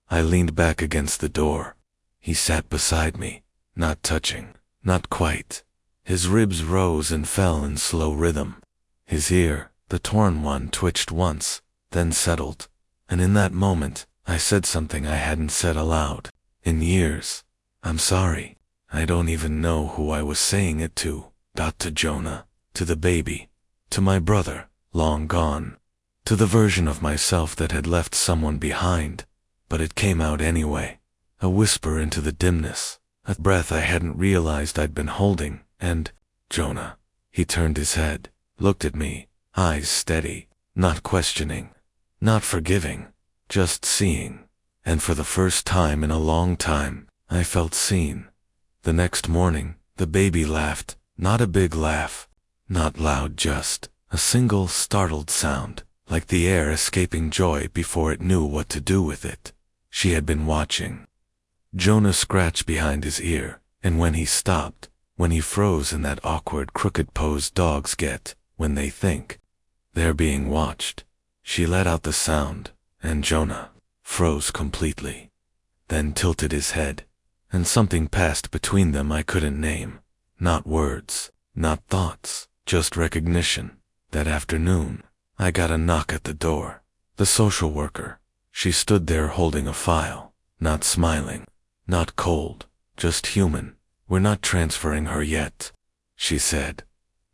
I leaned back against the door. He sat beside me, not touching, not quite. His ribs rose and fell in slow rhythm. His ear, the torn one, twitched once, then settled. And in that moment, I said something I hadn't said aloud in years. I'm sorry. I don't even know who I was saying it to. To Jonah, to the baby, to my brother, long gone, to the version of myself that had left someone behind. But it came out anyway, a whisper into the dimness, a breath I hadn't realized I'd been holding, and, Jonah. He turned his head, looked at me, eyes steady, not questioning, not forgiving, just seeing. And for the first time in a long time, I felt seen. The next morning, the baby laughed, not a big laugh, not loud, just a single startled sound, like the air escaping joy before it knew what to do with it. She had been watching. Jonah scratched behind his ear, and when he stopped, when he froze in that awkward crooked pose dogs get when they think they're being watched, she let out the sound, and Jonah froze completely, then tilted his head, and something passed between them I couldn't name. Not words, not thoughts, just recognition. That afternoon, I got a knock at the door. The social worker. She stood there holding a file, not smiling, not cold, just human. We're not transferring her yet, she said.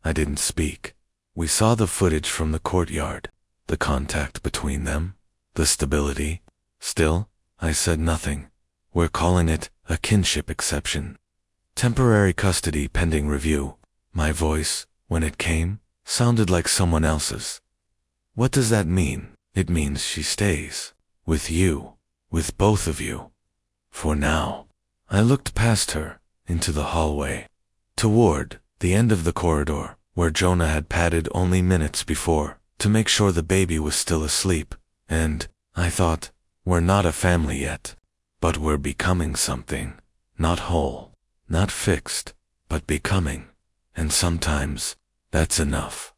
I didn't speak. We saw the footage from the courtyard, the contact between them, the stability. Still, I said nothing. We're calling it a kinship exception. Temporary custody pending review. My voice, when it came, sounded like someone else's. What does that mean? It means she stays. With you. With both of you. For now. I looked past her, into the hallway. Toward the end of the corridor, where Jonah had patted only minutes before, to make sure the baby was still asleep. And, I thought, we're not a family yet, but we're becoming something. Not whole, not fixed, but becoming. And sometimes, that's enough.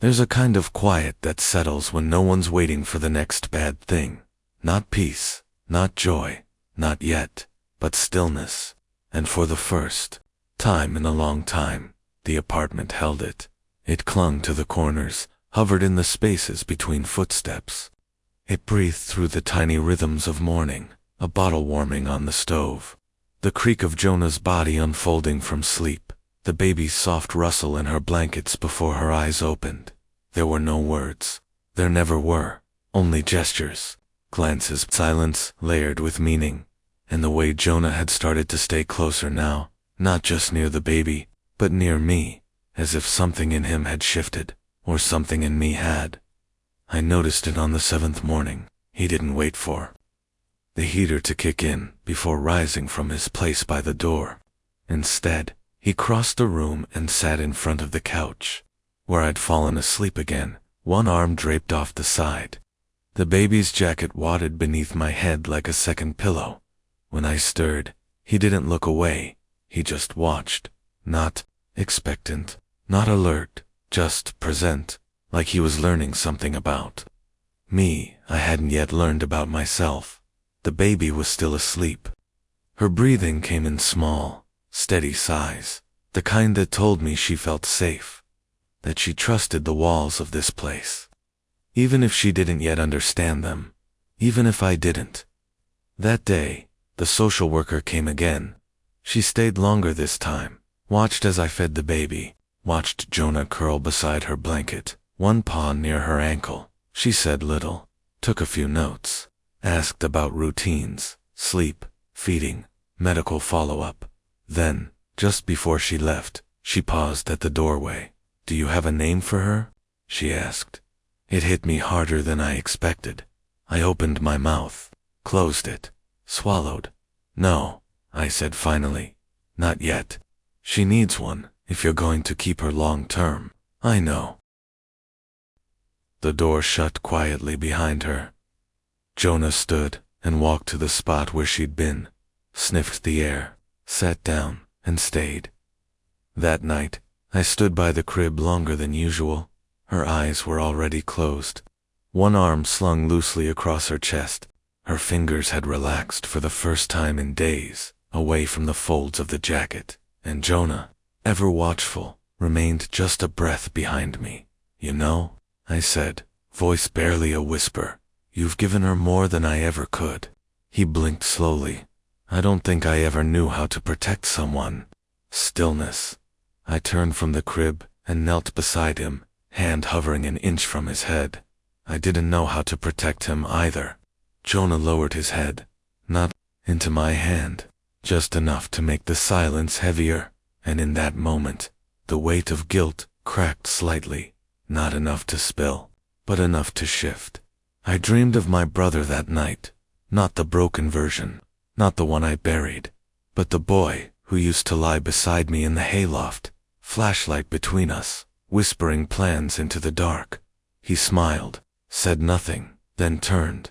There's a kind of quiet that settles when no one's waiting for the next bad thing. Not peace, not joy, not yet, but stillness. And for the first time in a long time, the apartment held it. It clung to the corners, hovered in the spaces between footsteps. It breathed through the tiny rhythms of morning, a bottle warming on the stove, the creak of Jonah's body unfolding from sleep, the baby's soft rustle in her blankets before her eyes opened. There were no words. There never were. Only gestures, glances, silence layered with meaning. And the way Jonah had started to stay closer now, not just near the baby, but near me, as if something in him had shifted, or something in me had. I noticed it on the 7th morning. He didn't wait for the heater to kick in before rising from his place by the door. Instead, he crossed the room and sat in front of the couch, where I'd fallen asleep again, one arm draped off the side. The baby's jacket wadded beneath my head like a second pillow. When I stirred, he didn't look away. He just watched, not expectant, not alert, just present, like he was learning something about me I hadn't yet learned about myself. The baby was still asleep. Her breathing came in small, steady sighs, the kind that told me she felt safe, that she trusted the walls of this place, even if she didn't yet understand them, even if I didn't. That day, the social worker came again. She stayed longer this time, watched as I fed the baby, watched Jonah curl beside her blanket, one paw near her ankle. She said little, took a few notes, asked about routines, sleep, feeding, medical follow-up. Then, just before she left, she paused at the doorway. "Do you have a name for her?" she asked. It hit me harder than I expected. I opened my mouth, closed it, swallowed. "No," I said finally. "Not yet. She needs one, if you're going to keep her long term. I know." The door shut quietly behind her. Jonah stood and walked to the spot where she'd been, sniffed the air, sat down, and stayed. That night, I stood by the crib longer than usual. Her eyes were already closed, one arm slung loosely across her chest. Her fingers had relaxed for the first time in days, away from the folds of the jacket, and Jonah, ever watchful, remained just a breath behind me. "You know," I said, voice barely a whisper, "you've given her more than I ever could." He blinked slowly. I don't think I ever knew how to protect someone. Stillness. I turned from the crib and knelt beside him, hand hovering an inch from his head. I didn't know how to protect him either. Jonah lowered his head, not into my hand, just enough to make the silence heavier, and in that moment, the weight of guilt cracked slightly, not enough to spill, but enough to shift. I dreamed of my brother that night, not the broken version, not the one I buried, but the boy who used to lie beside me in the hayloft, flashlight between us, whispering plans into the dark. He smiled, said nothing, then turned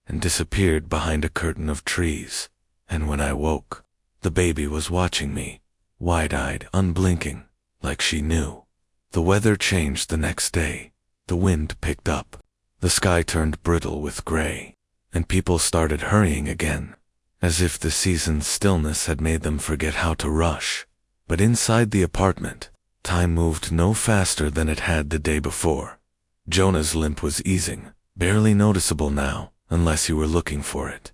and disappeared behind a curtain of trees. And when I woke, the baby was watching me, wide-eyed, unblinking, like she knew. The weather changed the next day. The wind picked up. The sky turned brittle with gray, and people started hurrying again, as if the season's stillness had made them forget how to rush. But inside the apartment, time moved no faster than it had the day before. Jonah's limp was easing, barely noticeable now, unless you were looking for it.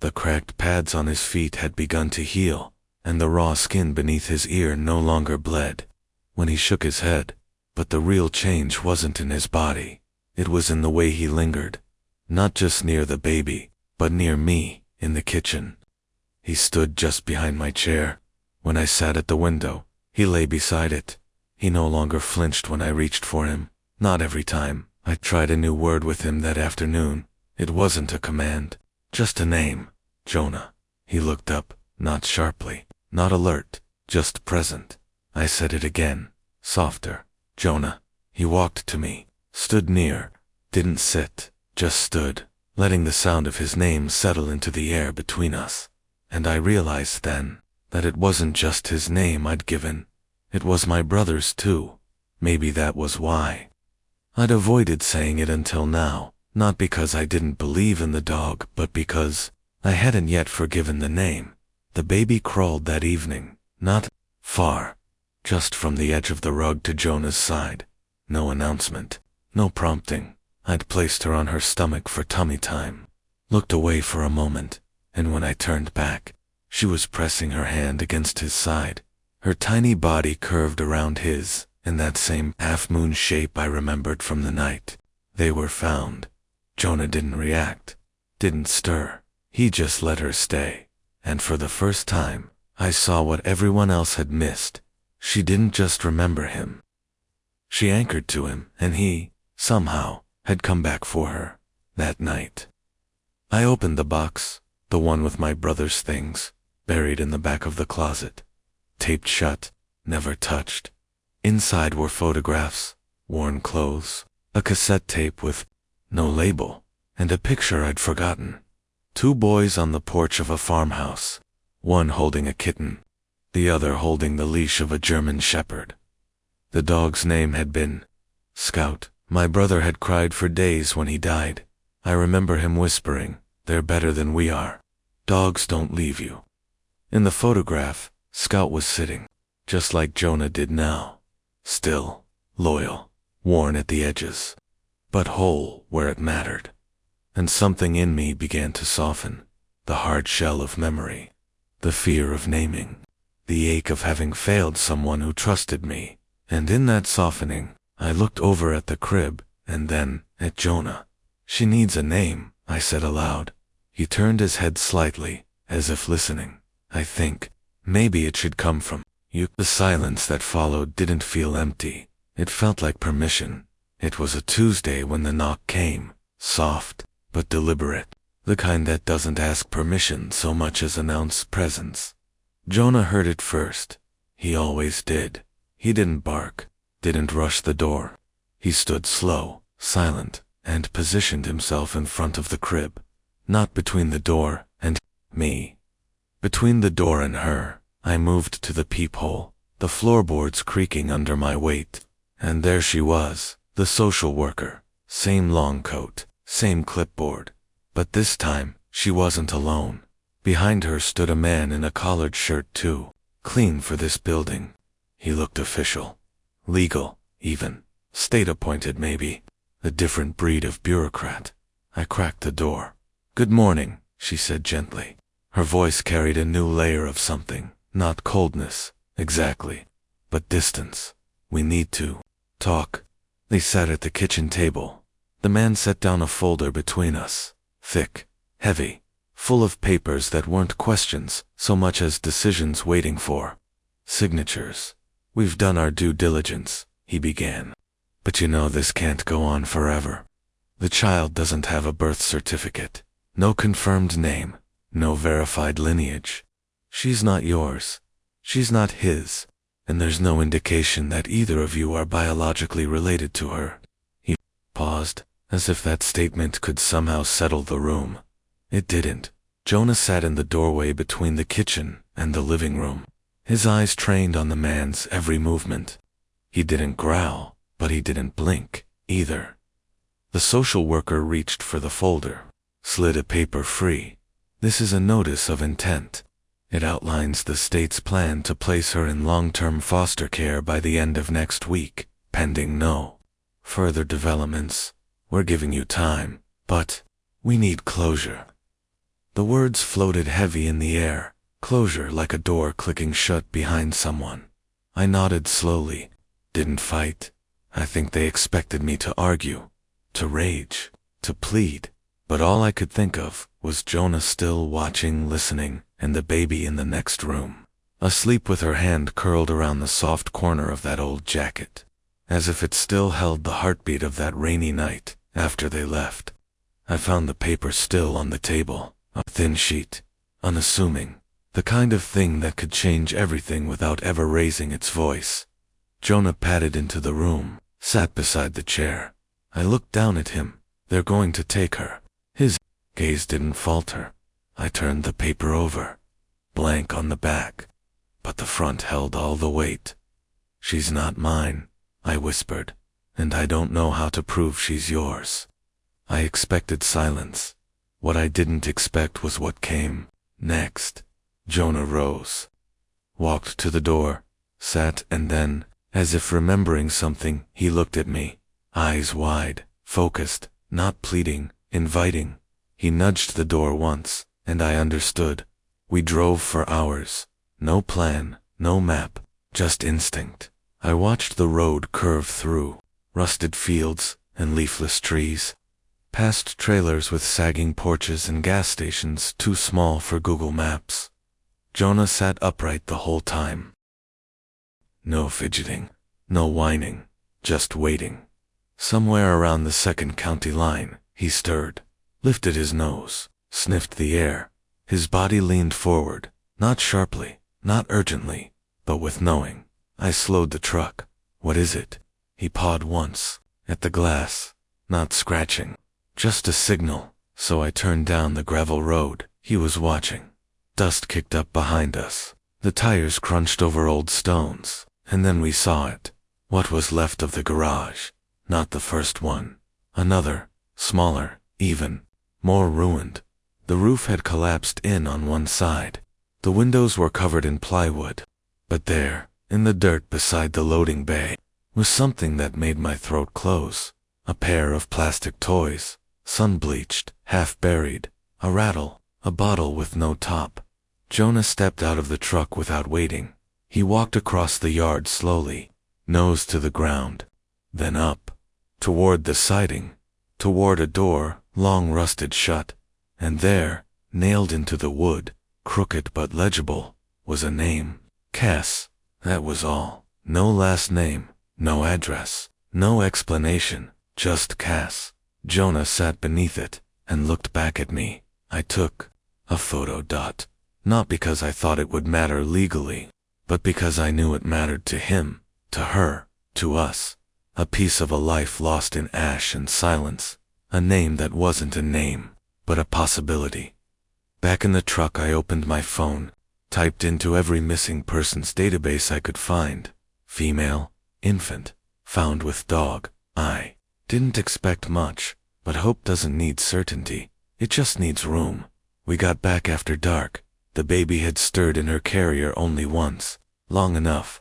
The cracked pads on his feet had begun to heal, and the raw skin beneath his ear no longer bled. When he shook his head, but the real change wasn't in his body. It was in the way he lingered, not just near the baby, but near me, in the kitchen. He stood just behind my chair. When I sat at the window, he lay beside it. He no longer flinched when I reached for him. Not every time. I tried a new word with him that afternoon. It wasn't a command, just a name. Jonah. He looked up, not sharply, not alert, just present. I said it again, softer. Jonah. He walked to me, stood near, didn't sit, just stood, letting the sound of his name settle into the air between us. And I realized then that it wasn't just his name I'd given, it was my brother's too. Maybe that was why I'd avoided saying it until now, not because I didn't believe in the dog, but because I hadn't yet forgiven the name. The baby crawled that evening, not far, just from the edge of the rug to Jonah's side. No announcement, no prompting. I'd placed her on her stomach for tummy time, looked away for a moment, and when I turned back, she was pressing her hand against his side, her tiny body curved around his, in that same half-moon shape I remembered from the night they were found. Jonah didn't react, didn't stir. He just let her stay. And for the first time, I saw what everyone else had missed. She didn't just remember him. She anchored to him, and he, somehow, had come back for her, that night. I opened the box, the one with my brother's things, buried in the back of the closet. Taped shut, never touched. Inside were photographs, worn clothes, a cassette tape with no label, and a picture I'd forgotten. 2 boys on the porch of a farmhouse, one holding a kitten, the other holding the leash of a German shepherd. The dog's name had been Scout. My brother had cried for days when he died. I remember him whispering, "They're better than we are. Dogs don't leave you." In the photograph, Scout was sitting, just like Jonah did now. Still, loyal, worn at the edges, but whole where it mattered. And something in me began to soften, the hard shell of memory, the fear of naming, the ache of having failed someone who trusted me. And in that softening, I looked over at the crib, and then at Jonah. "She needs a name," I said aloud. He turned his head slightly, as if listening. "I think maybe it should come from you." The silence that followed didn't feel empty. It felt like permission. It was a Tuesday when the knock came, soft, but deliberate, the kind that doesn't ask permission so much as announce presence. Jonah heard it first. He always did. He didn't bark, didn't rush the door. He stood slow, silent, and positioned himself in front of the crib, not between the door and me. Between the door and her. I moved to the peephole, the floorboards creaking under my weight, and there she was, the social worker, same long coat, same clipboard. But this time, she wasn't alone. Behind her stood a man in a collared shirt too, clean for this building. He looked official, legal, even, state-appointed maybe, a different breed of bureaucrat. I cracked the door. "Good morning," she said gently. Her voice carried a new layer of something, not coldness, exactly, but distance. "We need to talk." They sat at the kitchen table. The man set down a folder between us, thick, heavy, full of papers that weren't questions so much as decisions waiting for signatures. "We've done our due diligence," he began. "But you know this can't go on forever. The child doesn't have a birth certificate, no confirmed name, no verified lineage. She's not yours, she's not his, and there's no indication that either of you are biologically related to her." He paused, as if that statement could somehow settle the room. It didn't. Jonah sat in the doorway between the kitchen and the living room, his eyes trained on the man's every movement. He didn't growl, but he didn't blink, either. The social worker reached for the folder, slid a paper free. "This is a notice of intent. It outlines the state's plan to place her in long-term foster care by the end of next week, pending no further developments. We're giving you time, but we need closure." The words floated heavy in the air, closure like a door clicking shut behind someone. I nodded slowly, didn't fight. I think they expected me to argue, to rage, to plead, but all I could think of was Jonah still watching, listening, and the baby in the next room, asleep with her hand curled around the soft corner of that old jacket, as if it still held the heartbeat of that rainy night after they left. I found the paper still on the table, a thin sheet, unassuming, the kind of thing that could change everything without ever raising its voice. Jonah padded into the room, sat beside the chair. I looked down at him. They're going to take her. His gaze didn't falter. I turned the paper over. Blank on the back, but the front held all the weight. She's not mine, I whispered, and I don't know how to prove she's yours. I expected silence. What I didn't expect was what came next. Jonah rose, walked to the door, sat, and then, as if remembering something, he looked at me, eyes wide, focused, not pleading, inviting. He nudged the door once, and I understood. We drove for hours. No plan, no map, just instinct. I watched the road curve through rusted fields and leafless trees, past trailers with sagging porches and gas stations too small for Google Maps. Jonah sat upright the whole time. No fidgeting, no whining, just waiting. Somewhere around the second county line, he stirred, lifted his nose, sniffed the air. His body leaned forward, not sharply, not urgently, but with knowing. I slowed the truck. What is it? He pawed once, at the glass, not scratching, just a signal, so I turned down the gravel road. He was watching. Dust kicked up behind us. The tires crunched over old stones, and then we saw it. What was left of the garage. Not the first one. Another, smaller, even, more ruined. The roof had collapsed in on one side. The windows were covered in plywood. But there, in the dirt beside the loading bay, was something that made my throat close. A pair of plastic toys, sun-bleached, half-buried, a rattle, a bottle with no top. Jonah stepped out of the truck without waiting. He walked across the yard slowly, nose to the ground, then up, toward the siding, toward a door, long rusted shut. And there, nailed into the wood, crooked but legible, was a name. Cass. That was all. No last name, no address, no explanation, just Cass. Jonah sat beneath it and looked back at me. I took a photo. Not because I thought it would matter legally, but because I knew it mattered to him, to her, to us. A piece of a life lost in ash and silence. A name that wasn't a name, but a possibility. Back in the truck, I opened my phone, typed into every missing persons database I could find. Female, infant, found with dog. I didn't expect much, but hope doesn't need certainty. It just needs room. We got back after dark. The baby had stirred in her carrier only once, long enough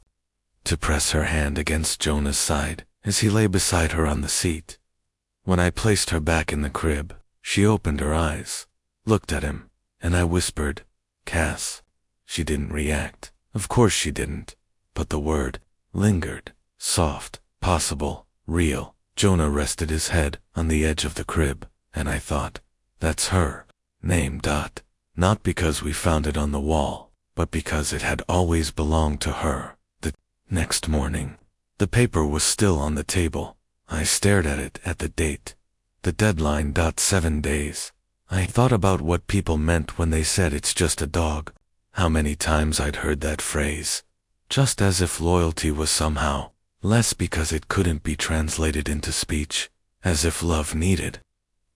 to press her hand against Jonah's side as he lay beside her on the seat. When I placed her back in the crib, she opened her eyes, looked at him, and I whispered, "Cass." She didn't react. Of course she didn't. But the word lingered, soft, possible, real. Jonah rested his head on the edge of the crib, and I thought, that's her name. Not because we found it on the wall, but because it had always belonged to her. The next morning, the paper was still on the table. I stared at it, at the date. The deadline. 7 days. I thought about what people meant when they said it's just a dog. How many times I'd heard that phrase. Just as if loyalty was somehow less because it couldn't be translated into speech. As if love needed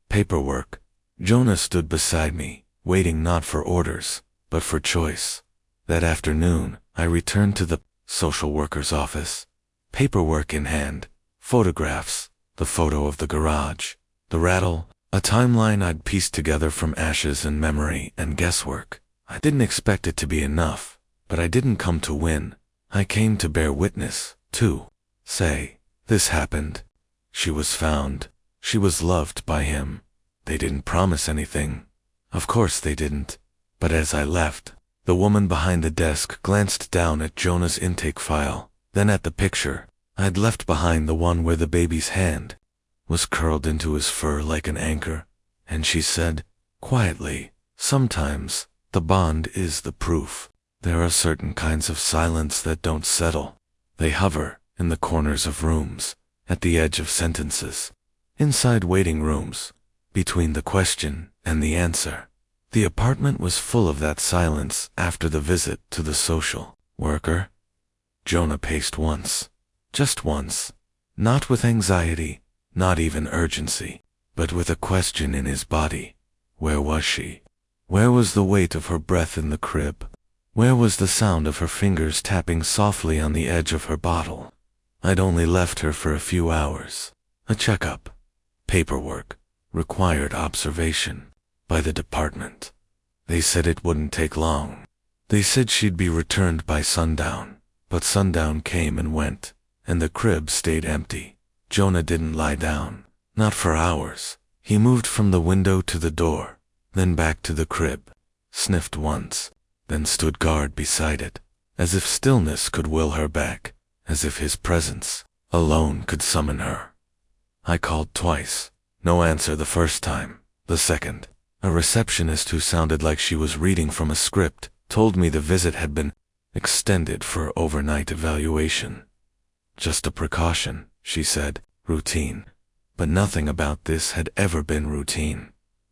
paperwork. Jonah stood beside me, waiting not for orders, but for choice. That afternoon, I returned to the social worker's office. Paperwork in hand. Photographs. The photo of the garage. The rattle. A timeline I'd pieced together from ashes and memory and guesswork. I didn't expect it to be enough, but I didn't come to win. I came to bear witness, to say, this happened. She was found. She was loved by him. They didn't promise anything. Of course they didn't. But as I left, the woman behind the desk glanced down at Jonah's intake file, then at the picture I'd left behind, the one where the baby's hand was curled into his fur like an anchor, and she said, quietly, sometimes the bond is the proof. There are certain kinds of silence that don't settle. They hover in the corners of rooms, at the edge of sentences, inside waiting rooms, between the question and the answer. The apartment was full of that silence after the visit to the social worker. Jonah paced once, Just once. Not with anxiety, not even urgency, but with a question in his body. Where was she? Where was the weight of her breath in the crib? Where was the sound of her fingers tapping softly on the edge of her bottle? I'd only left her for a few hours. A checkup. Paperwork. Required observation. By the department. They said it wouldn't take long. They said she'd be returned by sundown. But sundown came and went, and the crib stayed empty. Jonah didn't lie down. Not for hours. He moved from the window to the door, then back to the crib. Sniffed once, then stood guard beside it, as if stillness could will her back, as if his presence alone could summon her. I called twice. No answer the first time. The second, a receptionist who sounded like she was reading from a script, told me the visit had been extended for overnight evaluation. Just a precaution, she said, routine. But nothing about this had ever been routine.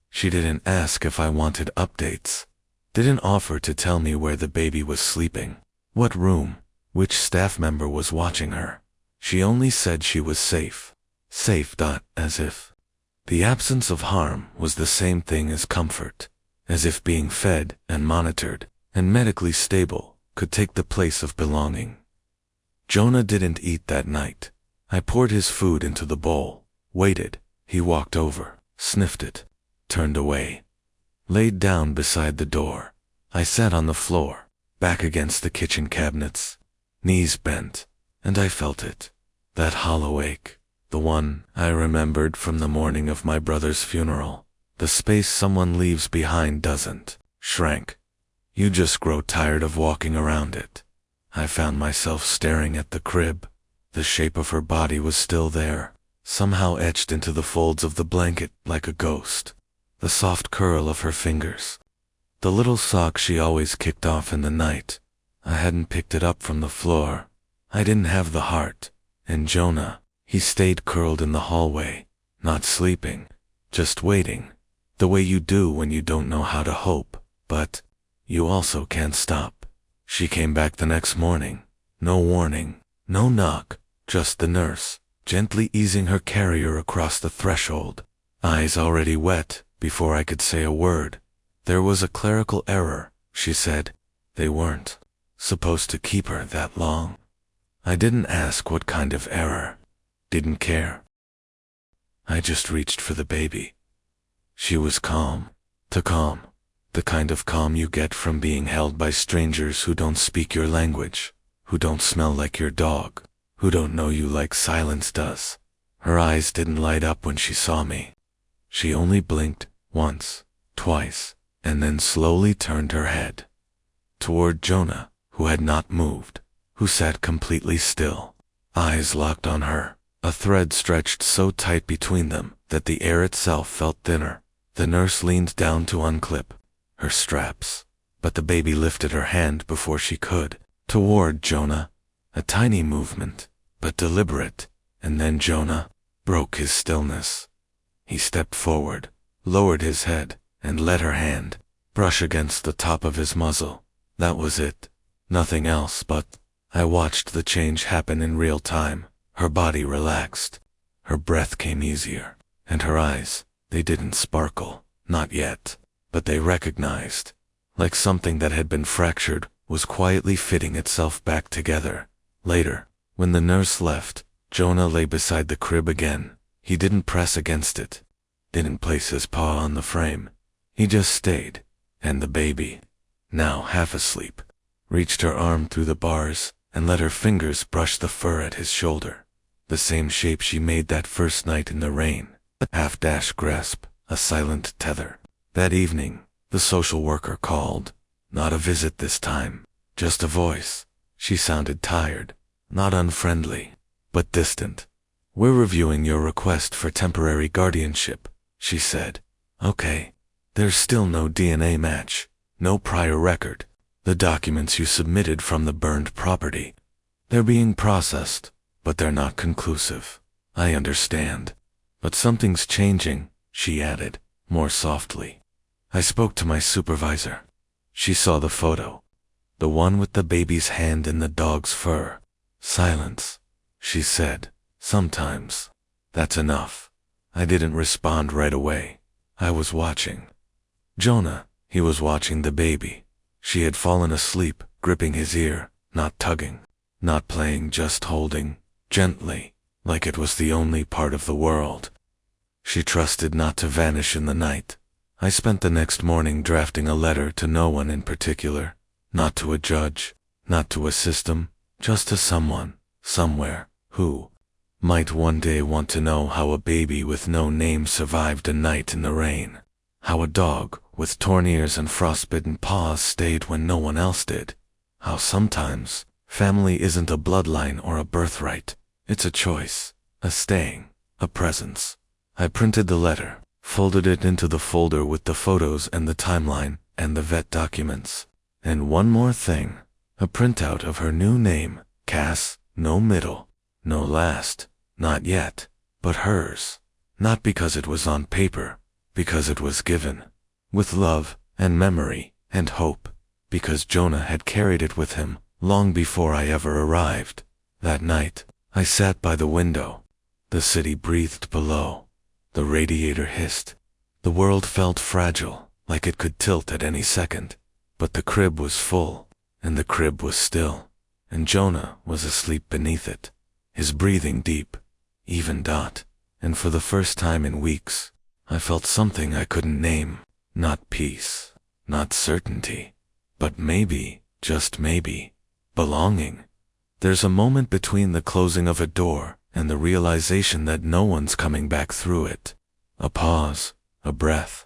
She didn't ask if I wanted updates. Didn't offer to tell me where the baby was sleeping, what room, which staff member was watching her. She only said she was safe. Safe. As if the absence of harm was the same thing as comfort. As if being fed and monitored and medically stable could take the place of belonging. Jonah didn't eat that night. I poured his food into the bowl, waited. He walked over, sniffed it, turned away, laid down beside the door. I sat on the floor, back against the kitchen cabinets, knees bent, and I felt it. That hollow ache, the one I remembered from the morning of my brother's funeral. The space someone leaves behind doesn't shrink. You just grow tired of walking around it. I found myself staring at the crib. The shape of her body was still there, somehow etched into the folds of the blanket like a ghost. The soft curl of her fingers. The little sock she always kicked off in the night. I hadn't picked it up from the floor. I didn't have the heart. And Jonah, he stayed curled in the hallway, not sleeping, just waiting. The way you do when you don't know how to hope, but you also can't stop. She came back the next morning. No warning, no knock, just the nurse, gently easing her carrier across the threshold. Eyes already wet, before I could say a word. There was a clerical error, she said. They weren't supposed to keep her that long. I didn't ask what kind of error. Didn't care. I just reached for the baby. She was calm. Too calm. The kind of calm you get from being held by strangers who don't speak your language, who don't smell like your dog, who don't know you like silence does. Her eyes didn't light up when she saw me. She only blinked once, twice, and then slowly turned her head toward Jonah, who had not moved, who sat completely still, eyes locked on her, a thread stretched so tight between them that the air itself felt thinner. The nurse leaned down to unclip her straps, but the baby lifted her hand before she could, toward Jonah. A tiny movement, but deliberate, and then Jonah broke his stillness. He stepped forward, lowered his head, and let her hand brush against the top of his muzzle. That was it. Nothing else but. I watched the change happen in real time. Her body relaxed. Her breath came easier. And her eyes, they didn't sparkle. Not yet. But they recognized. Like something that had been fractured, was quietly fitting itself back together. Later, when the nurse left, Jonah lay beside the crib again. He didn't press against it. Didn't place his paw on the frame. He just stayed. And the baby, now half asleep, reached her arm through the bars and let her fingers brush the fur at his shoulder. The same shape she made that first night in the rain. A half-dash grasp, a silent tether. That evening, the social worker called. Not a visit this time, just a voice. She sounded tired, not unfriendly, but distant. We're reviewing your request for temporary guardianship, she said. Okay. There's still no DNA match, no prior record. The documents you submitted from the burned property. They're being processed, but they're not conclusive. I understand. But something's changing, she added, more softly. I spoke to my supervisor. She saw the photo. The one with the baby's hand in the dog's fur. Silence. she said. Sometimes. That's enough. I didn't respond right away. I was watching. Jonah, he was watching the baby. She had fallen asleep, gripping his ear, not tugging, not playing, just holding, gently, like it was the only part of the world. She trusted not to vanish in the night. I spent the next morning drafting a letter to no one in particular, not to a judge, not to a system, just to someone, somewhere, who might one day want to know how a baby with no name survived a night in the rain, how a dog with torn ears and frostbitten paws stayed when no one else did, how sometimes family isn't a bloodline or a birthright, it's a choice, a staying, a presence. I printed the letter, folded it into the folder with the photos and the timeline and the vet documents. And one more thing, a printout of her new name, Cass, no middle, no last, not yet, but hers. Not because it was on paper, because it was given, with love and memory and hope, because Jonah had carried it with him long before I ever arrived. That night, I sat by the window. The city breathed below. The radiator hissed. The world felt fragile, like it could tilt at any second. But the crib was full, and the crib was still, and Jonah was asleep beneath it, his breathing deep, even dot, and for the first time in weeks, I felt something I couldn't name, not peace, not certainty, but maybe, just maybe, belonging. There's a moment between the closing of a door and the realization that no one's coming back through it. A pause, a breath,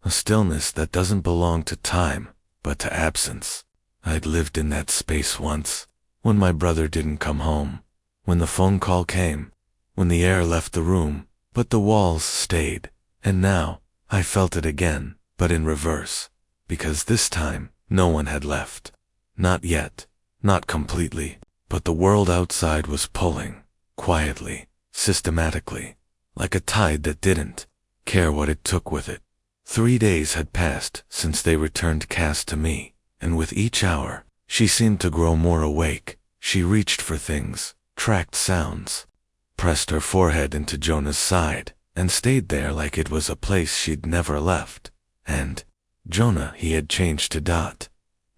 a stillness that doesn't belong to time, but to absence. I'd lived in that space once, when my brother didn't come home, when the phone call came, when the air left the room, but the walls stayed. And now, I felt it again, but in reverse, because this time, no one had left. Not yet, not completely, but the world outside was pulling, quietly, systematically, like a tide that didn't care what it took with it. 3 days had passed since they returned Cass to me, and with each hour, she seemed to grow more awake. She reached for things, tracked sounds, pressed her forehead into Jonah's side, and stayed there like it was a place she'd never left. And Jonah, he had changed to Dot.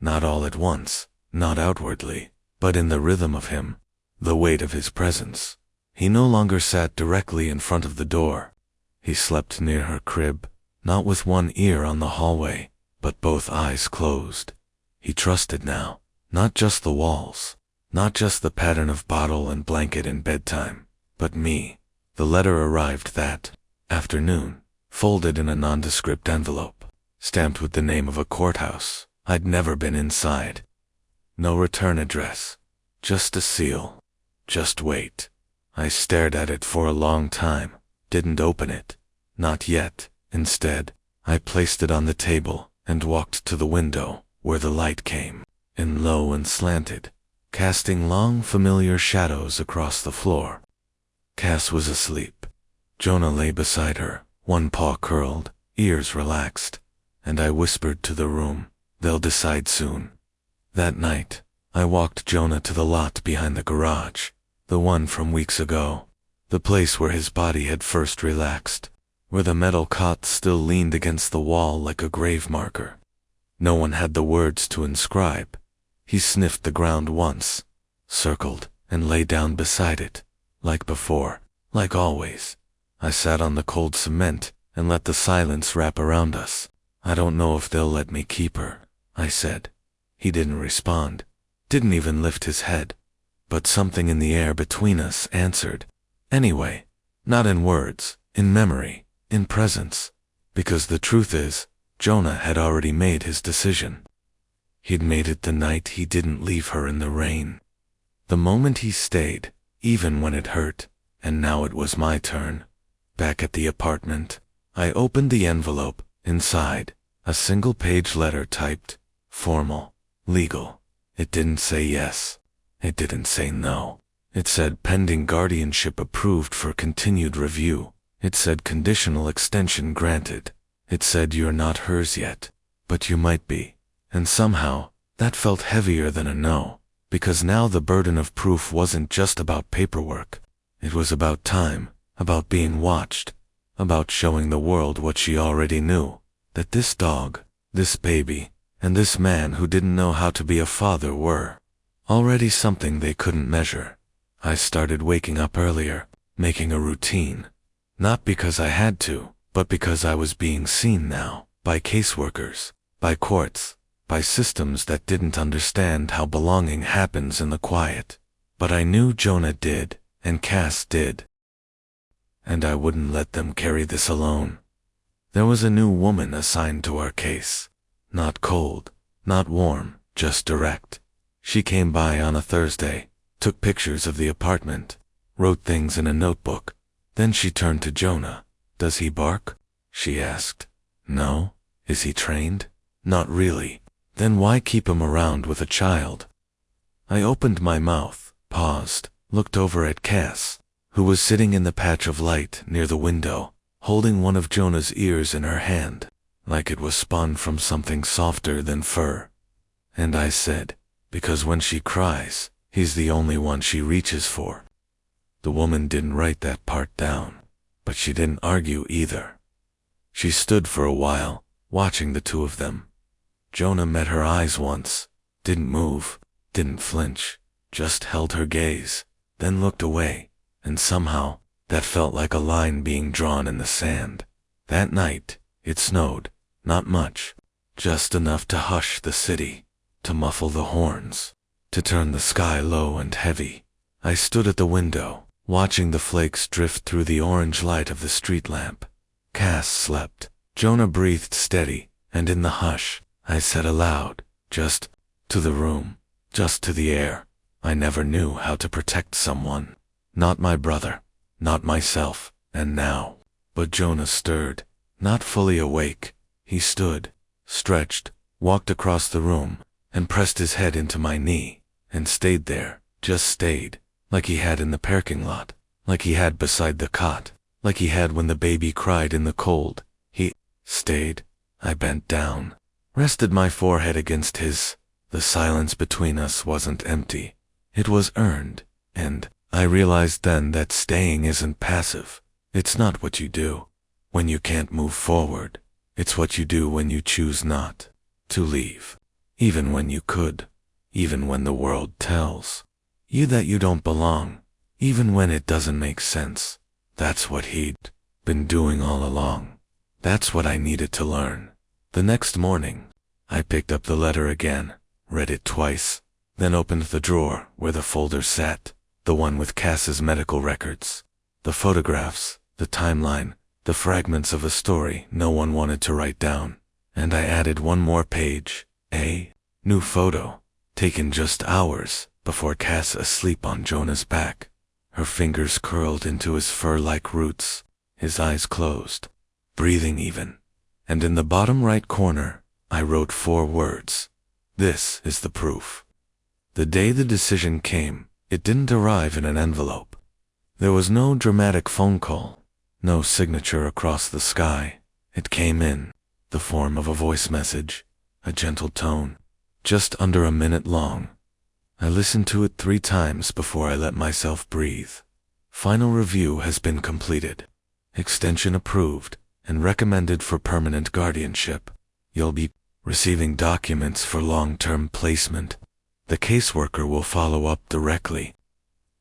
Not all at once, not outwardly, but in the rhythm of him, the weight of his presence. He no longer sat directly in front of the door. He slept near her crib, not with one ear on the hallway, but both eyes closed. He trusted now, not just the walls, not just the pattern of bottle and blanket and bedtime, but me. The letter arrived that afternoon, folded in a nondescript envelope, stamped with the name of a courthouse. I'd never been inside. No return address, just a seal, just wait. I stared at it for a long time, didn't open it, not yet. Instead, I placed it on the table and walked to the window, where the light came in low and slanted, casting long familiar shadows across the floor. Cass was asleep. Jonah lay beside her, one paw curled, ears relaxed, and I whispered to the room, "They'll decide soon." That night, I walked Jonah to the lot behind the garage, the one from weeks ago, the place where his body had first relaxed, where the metal cot still leaned against the wall like a grave marker. No one had the words to inscribe. He sniffed the ground once, circled, and lay down beside it, like before, like always. I sat on the cold cement and let the silence wrap around us. "I don't know if they'll let me keep her," I said. He didn't respond, didn't even lift his head, but something in the air between us answered. Anyway, not in words, in memory, in presence, because the truth is, Jonah had already made his decision. He'd made it the night he didn't leave her in the rain. The moment he stayed, even when it hurt, and now it was my turn. Back at the apartment, I opened the envelope. Inside, a single-page letter typed, formal, legal. It didn't say yes. It didn't say no. It said pending guardianship approved for continued review. It said conditional extension granted. It said you're not hers yet, but you might be. And somehow, that felt heavier than a no. Because now the burden of proof wasn't just about paperwork. It was about time, about being watched, about showing the world what she already knew, that this dog, this baby, and this man who didn't know how to be a father were already something they couldn't measure. I started waking up earlier, making a routine. Not because I had to, but because I was being seen now, by caseworkers, by courts, by systems that didn't understand how belonging happens in the quiet. But I knew Jonah did, and Cass did. And I wouldn't let them carry this alone. There was a new woman assigned to our case. Not cold, not warm, just direct. She came by on a Thursday, took pictures of the apartment, wrote things in a notebook. Then she turned to Jonah. "Does he bark?" she asked. "No." "Is he trained?" "Not really." "Then why keep him around with a child?" I opened my mouth, paused, looked over at Cass, who was sitting in the patch of light near the window, holding one of Jonah's ears in her hand, like it was spun from something softer than fur. And I said, "Because when she cries, he's the only one she reaches for." The woman didn't write that part down, but she didn't argue either. She stood for a while, watching the two of them. Jonah met her eyes once, didn't move, didn't flinch, just held her gaze, then looked away, and somehow, that felt like a line being drawn in the sand. That night, it snowed, not much, just enough to hush the city, to muffle the horns, to turn the sky low and heavy. I stood at the window, watching the flakes drift through the orange light of the street lamp. Cass slept. Jonah breathed steady, and in the hush, I said aloud, "Just to the room, just to the air." I never knew how to protect someone. Not my brother, not myself, and now. But Jonah stirred, not fully awake. He stood, stretched, walked across the room, and pressed his head into my knee, and stayed there, just stayed, like he had in the parking lot, like he had beside the cot, like he had when the baby cried in the cold. He stayed. I bent down, rested my forehead against his. The silence between us wasn't empty. It was earned, and I realized then that staying isn't passive. It's not what you do when you can't move forward. It's what you do when you choose not to leave, even when you could, even when the world tells you that you don't belong, even when it doesn't make sense. That's what he'd been doing all along. That's what I needed to learn. The next morning, I picked up the letter again, read it twice, then opened the drawer where the folder sat, the one with Cass's medical records, the photographs, the timeline, the fragments of a story no one wanted to write down. And I added one more page, a new photo, taken just hours before Cass asleep on Jonah's back, her fingers curled into his fur-like roots, his eyes closed, breathing even. And in the bottom right corner, I wrote 4 words. This is the proof. The day the decision came, it didn't arrive in an envelope. There was no dramatic phone call, no signature across the sky. It came in the form of a voice message, a gentle tone, just under a minute long. I listened to it 3 times before I let myself breathe. Final review has been completed. Extension approved and recommended for permanent guardianship. You'll be receiving documents for long-term placement. The caseworker will follow up directly.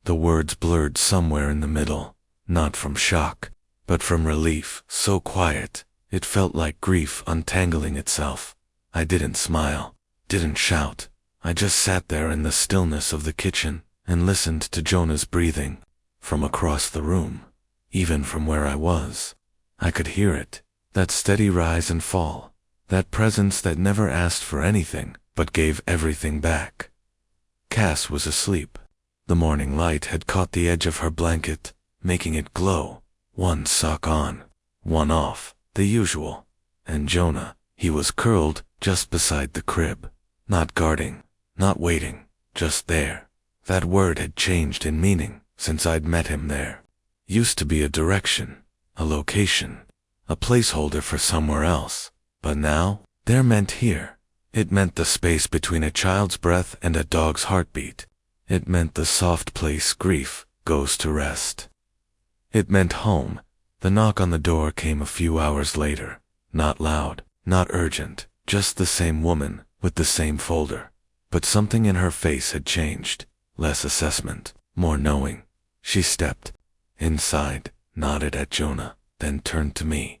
The words blurred somewhere in the middle, not from shock, but from relief, so quiet, it felt like grief untangling itself. I didn't smile, didn't shout. I just sat there in the stillness of the kitchen and listened to Jonah's breathing. From across the room, even from where I was, I could hear it, that steady rise and fall, that presence that never asked for anything, but gave everything back. Cass was asleep. The morning light had caught the edge of her blanket, making it glow. One sock on, one off, the usual. And Jonah, he was curled just beside the crib, not guarding, not waiting, just there. That word had changed in meaning since I'd met him there. Used to be a direction, a location, a placeholder for somewhere else. But now, there meant here, It meant the space between a child's breath and a dog's heartbeat. It meant the soft place grief goes to rest. It meant home. The knock on the door came a few hours later. Not loud, not urgent, just the same woman with the same folder. But something in her face had changed. Less assessment, more knowing. She stepped inside, nodded at Jonah, then turned to me.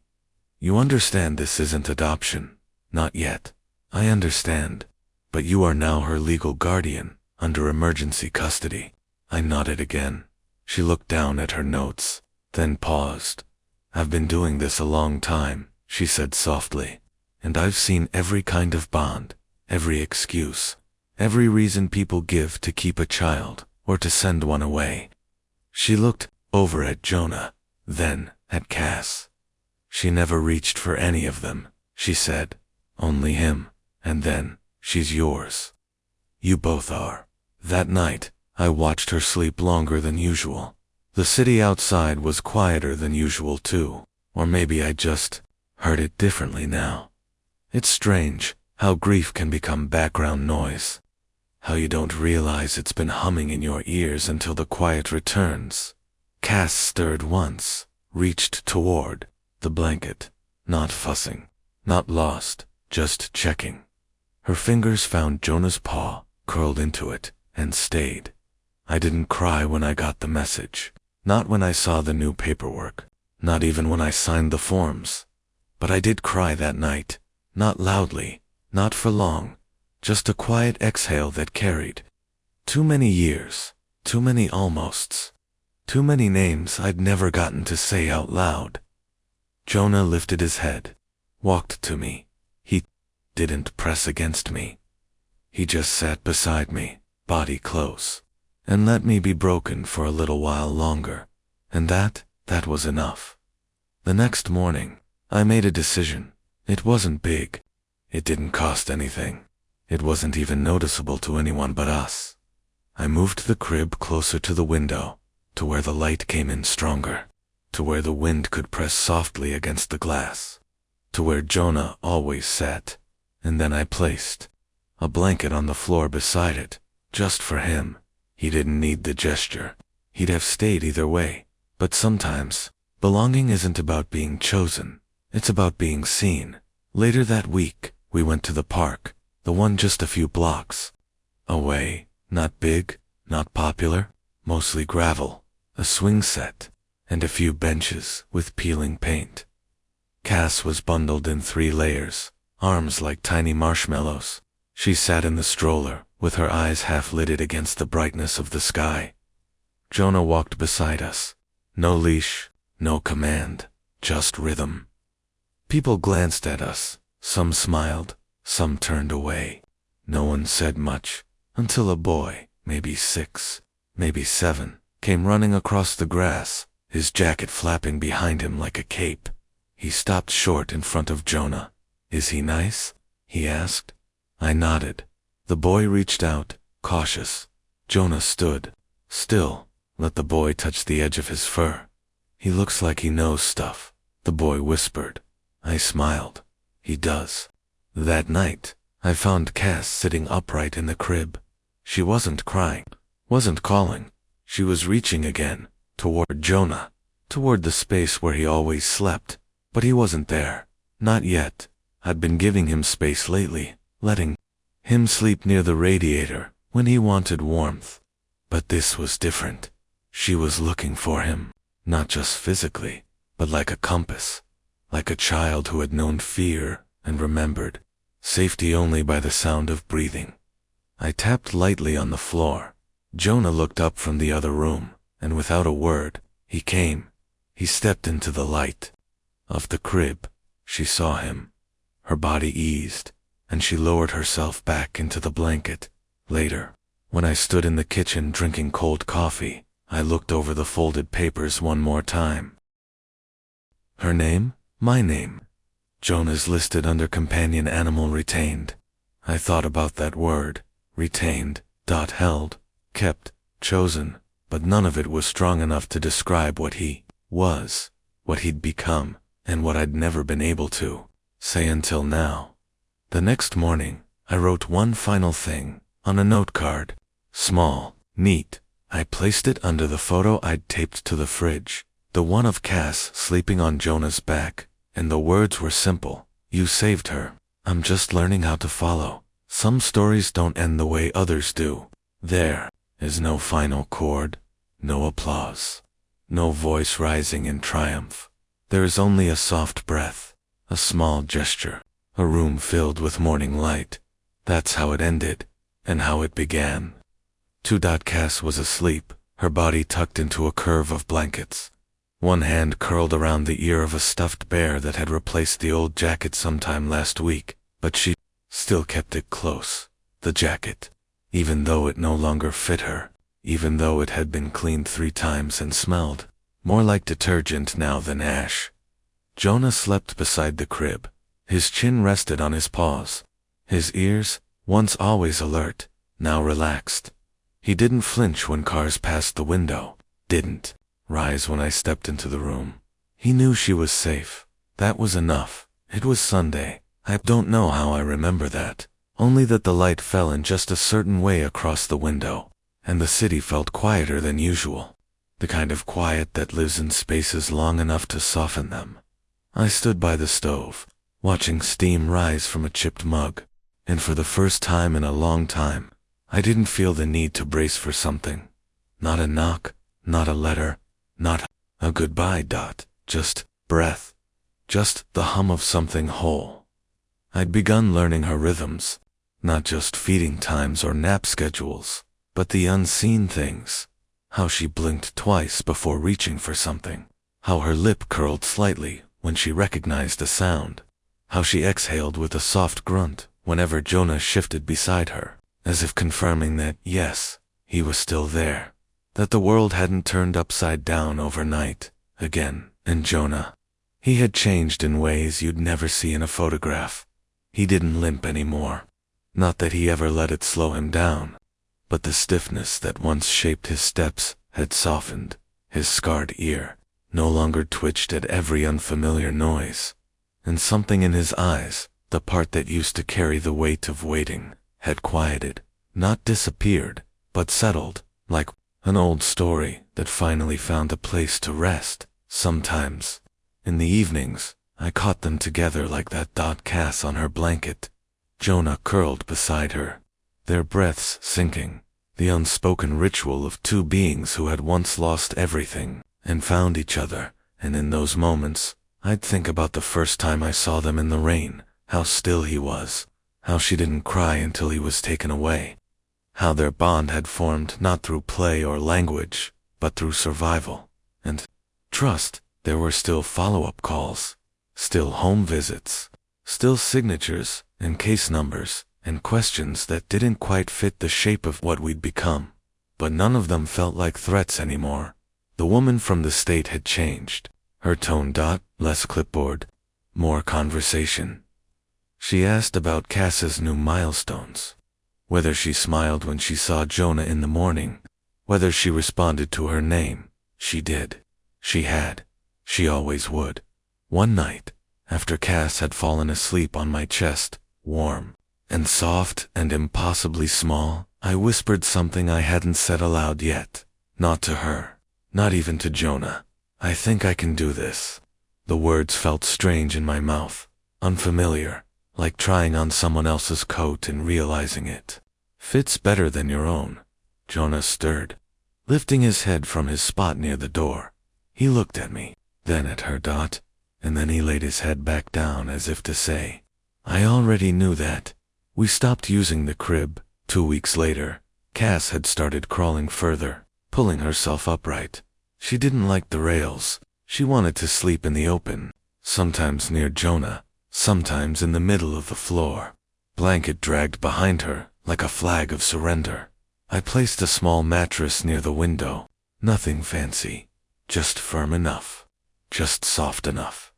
"You understand this isn't adoption." "Not yet. I understand. But you are now her legal guardian, under emergency custody." I nodded again. She looked down at her notes, then paused. "I've been doing this a long time," she said softly. "And I've seen every kind of bond, every excuse, every reason people give to keep a child, or to send one away." She looked over at Jonah, then at Cass. "She never reached for any of them," she said. "Only him, and then, she's yours. You both are." That night, I watched her sleep longer than usual. The city outside was quieter than usual too, or maybe I just heard it differently now. It's strange how grief can become background noise. How you don't realize it's been humming in your ears until the quiet returns. Cass stirred once, reached toward the blanket, not fussing, not lost, just checking. Her fingers found Jonah's paw, curled into it, and stayed. I didn't cry when I got the message. Not when I saw the new paperwork. Not even when I signed the forms. But I did cry that night. Not loudly, not for long. Just a quiet exhale that carried. Too many years, too many almosts. Too many names I'd never gotten to say out loud. Jonah lifted his head, walked to me. He didn't press against me. He just sat beside me, body close, and let me be broken for a little while longer. And that was enough. The next morning, I made a decision. It wasn't big. It didn't cost anything. It wasn't even noticeable to anyone but us. I moved the crib closer to the window, to where the light came in stronger, to where the wind could press softly against the glass, to where Jonah always sat, and then I placed a blanket on the floor beside it, just for him. He didn't need the gesture. He'd have stayed either way. But sometimes, belonging isn't about being chosen. It's about being seen. Later that week, we went to the park, the one just a few blocks away. Not big, not popular, mostly gravel, a swing set, and a few benches with peeling paint. Cass was bundled in 3 layers, arms like tiny marshmallows. She sat in the stroller, with her eyes half-lidded against the brightness of the sky. Jonah walked beside us. No leash, no command, just rhythm. People glanced at us. Some smiled, some turned away. No one said much, until a boy, maybe 6, maybe 7, came running across the grass, his jacket flapping behind him like a cape. He stopped short in front of Jonah. "Is he nice?" he asked. I nodded. The boy reached out, cautious. Jonah stood still, let the boy touch the edge of his fur. "He looks like he knows stuff," the boy whispered. I smiled. "He does." That night, I found Cass sitting upright in the crib. She wasn't crying, wasn't calling. She was reaching again, toward Jonah, toward the space where he always slept. But he wasn't there. Not yet. I'd been giving him space lately, letting him sleep near the radiator when he wanted warmth. But this was different. She was looking for him, not just physically, but like a compass, like a child who had known fear and remembered safety only by the sound of breathing. I tapped lightly on the floor. Jonah looked up from the other room, and without a word, he came. He stepped into the light of the crib. She saw him. Her body eased, and she lowered herself back into the blanket. Later, when I stood in the kitchen drinking cold coffee, I looked over the folded papers one more time. Her name? My name. Jonah's listed under companion animal retained. I thought about that word, retained, held, kept, chosen, but none of it was strong enough to describe what he was, what he'd become, and what I'd never been able to say until now. The next morning, I wrote one final thing on a note card. Small, neat. I placed it under the photo I'd taped to the fridge, the one of Cass sleeping on Jonah's back, and the words were simple. You saved her. I'm just learning how to follow. Some stories don't end the way others do. There is no final chord, no applause, no voice rising in triumph. There is only a soft breath, a small gesture, a room filled with morning light. That's how it ended, and how it began. Cass was asleep, her body tucked into a curve of blankets. One hand curled around the ear of a stuffed bear that had replaced the old jacket sometime last week, but she still kept it close. The jacket, even though it no longer fit her, even though it had been cleaned 3 times and smelled more like detergent now than ash. Jonah slept beside the crib. His chin rested on his paws. His ears, once always alert, now relaxed. He didn't flinch when cars passed the window, didn't rise when I stepped into the room. He knew she was safe. That was enough. It was Sunday. I don't know how I remember that, only that the light fell in just a certain way across the window, and the city felt quieter than usual. The kind of quiet that lives in spaces long enough to soften them. I stood by the stove, watching steam rise from a chipped mug, and for the first time in a long time, I didn't feel the need to brace for something. Not a knock, not a letter, not a goodbye. Just breath. Just the hum of something whole. I'd begun learning her rhythms, not just feeding times or nap schedules, but the unseen things. How she blinked twice before reaching for something. How her lip curled slightly when she recognized a sound. How she exhaled with a soft grunt whenever Jonah shifted beside her, as if confirming that, yes, he was still there. That the world hadn't turned upside down overnight, again. And Jonah, he had changed in ways you'd never see in a photograph. He didn't limp anymore. Not that he ever let it slow him down, but the stiffness that once shaped his steps had softened. His scarred ear no longer twitched at every unfamiliar noise, and something in his eyes, the part that used to carry the weight of waiting, had quieted, not disappeared, but settled, like an old story that finally found a place to rest. Sometimes, in the evenings, I caught them together like that. Cass on her blanket, Jonah curled beside her, their breaths syncing, the unspoken ritual of 2 beings who had once lost everything and found each other. And in those moments, I'd think about the first time I saw them in the rain, how still he was, how she didn't cry until he was taken away, how their bond had formed not through play or language, but through survival and trust. There were still follow-up calls, still home visits, still signatures and case numbers and questions that didn't quite fit the shape of what we'd become, but none of them felt like threats anymore. The woman from the state had changed. Her tone, less clipboard, more conversation. She asked about Cass's new milestones, whether she smiled when she saw Jonah in the morning, whether she responded to her name. She did. She had. She always would. One night, after Cass had fallen asleep on my chest, warm and soft and impossibly small, I whispered something I hadn't said aloud yet. Not to her. Not even to Jonah. I think I can do this. The words felt strange in my mouth, unfamiliar, like trying on someone else's coat and realizing it fits better than your own. Jonah stirred, lifting his head from his spot near the door. He looked at me, then at her. And then he laid his head back down as if to say, I already knew that. We stopped using the crib. 2 weeks later, Cass had started crawling further, pulling herself upright. She didn't like the rails. She wanted to sleep in the open, sometimes near Jonah, sometimes in the middle of the floor. Blanket dragged behind her like a flag of surrender. I placed a small mattress near the window. Nothing fancy, just firm enough, just soft enough.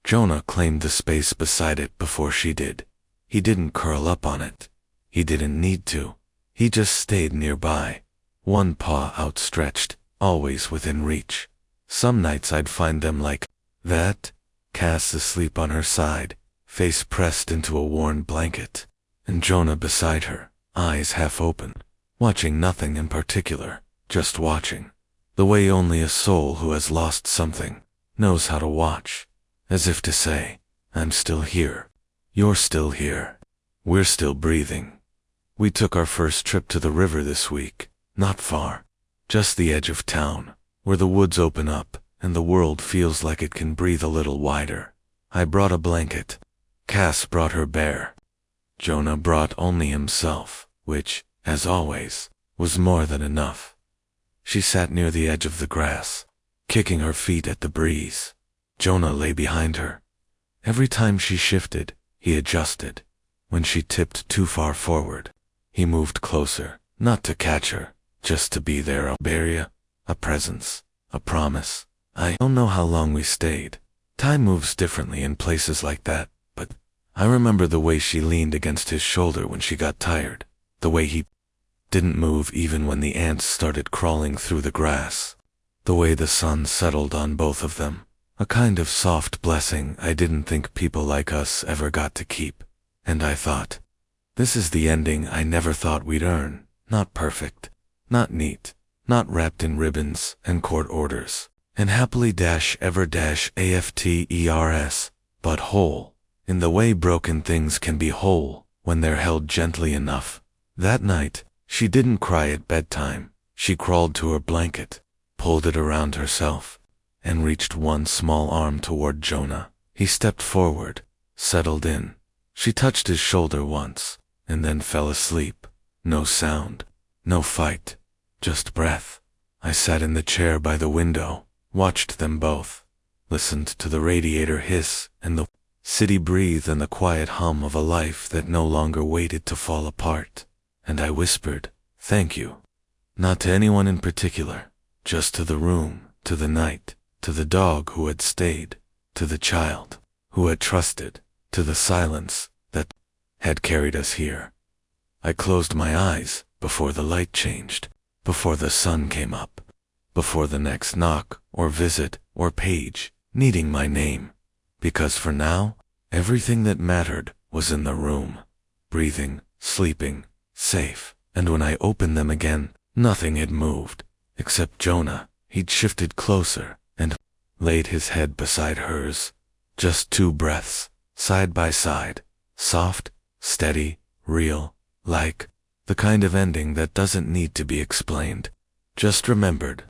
Jonah claimed the space beside it before she did. He didn't curl up on it. He didn't need to. He just stayed nearby, one paw outstretched, always within reach. Some nights I'd find them like that, Cass asleep on her side, face pressed into a worn blanket, and Jonah beside her, eyes half open, watching nothing in particular, just watching. The way only a soul who has lost something knows how to watch, as if to say, I'm still here. You're still here. We're still breathing. We took our first trip to the river this week, not far, just the edge of town, where the woods open up and the world feels like it can breathe a little wider. I brought a blanket. Cass brought her bear. Jonah brought only himself, which, as always, was more than enough. She sat near the edge of the grass, kicking her feet at the breeze. Jonah lay behind her. Every time she shifted, he adjusted. When she tipped too far forward, he moved closer, not to catch her, just to be there, a barrier, a presence, a promise. I don't know how long we stayed. Time moves differently in places like that, but I remember the way she leaned against his shoulder when she got tired, the way he didn't move even when the ants started crawling through the grass, the way the sun settled on both of them, a kind of soft blessing I didn't think people like us ever got to keep. And I thought, this is the ending I never thought we'd earn, not perfect, not neat, not wrapped in ribbons and court orders, and happily ever afters, but whole, in the way broken things can be whole when they're held gently enough. That night, she didn't cry at bedtime. She crawled to her blanket, pulled it around herself, and reached one small arm toward Jonah. He stepped forward, settled in. She touched his shoulder once, and then fell asleep. No sound, no fight, just breath. I sat in the chair by the window, watched them both, listened to the radiator hiss and the city breathe and the quiet hum of a life that no longer waited to fall apart. And I whispered, thank you. Not to anyone in particular, just to the room, to the night, to the dog who had stayed, to the child who had trusted, to the silence that had carried us here. I closed my eyes before the light changed, before the sun came up, before the next knock or visit or page needing my name, because for now, everything that mattered was in the room, breathing, sleeping, safe. And when I opened them again, nothing had moved, except Jonah. He'd shifted closer and laid his head beside hers. Just 2 breaths, side by side, soft, steady, real, like the kind of ending that doesn't need to be explained, just remembered.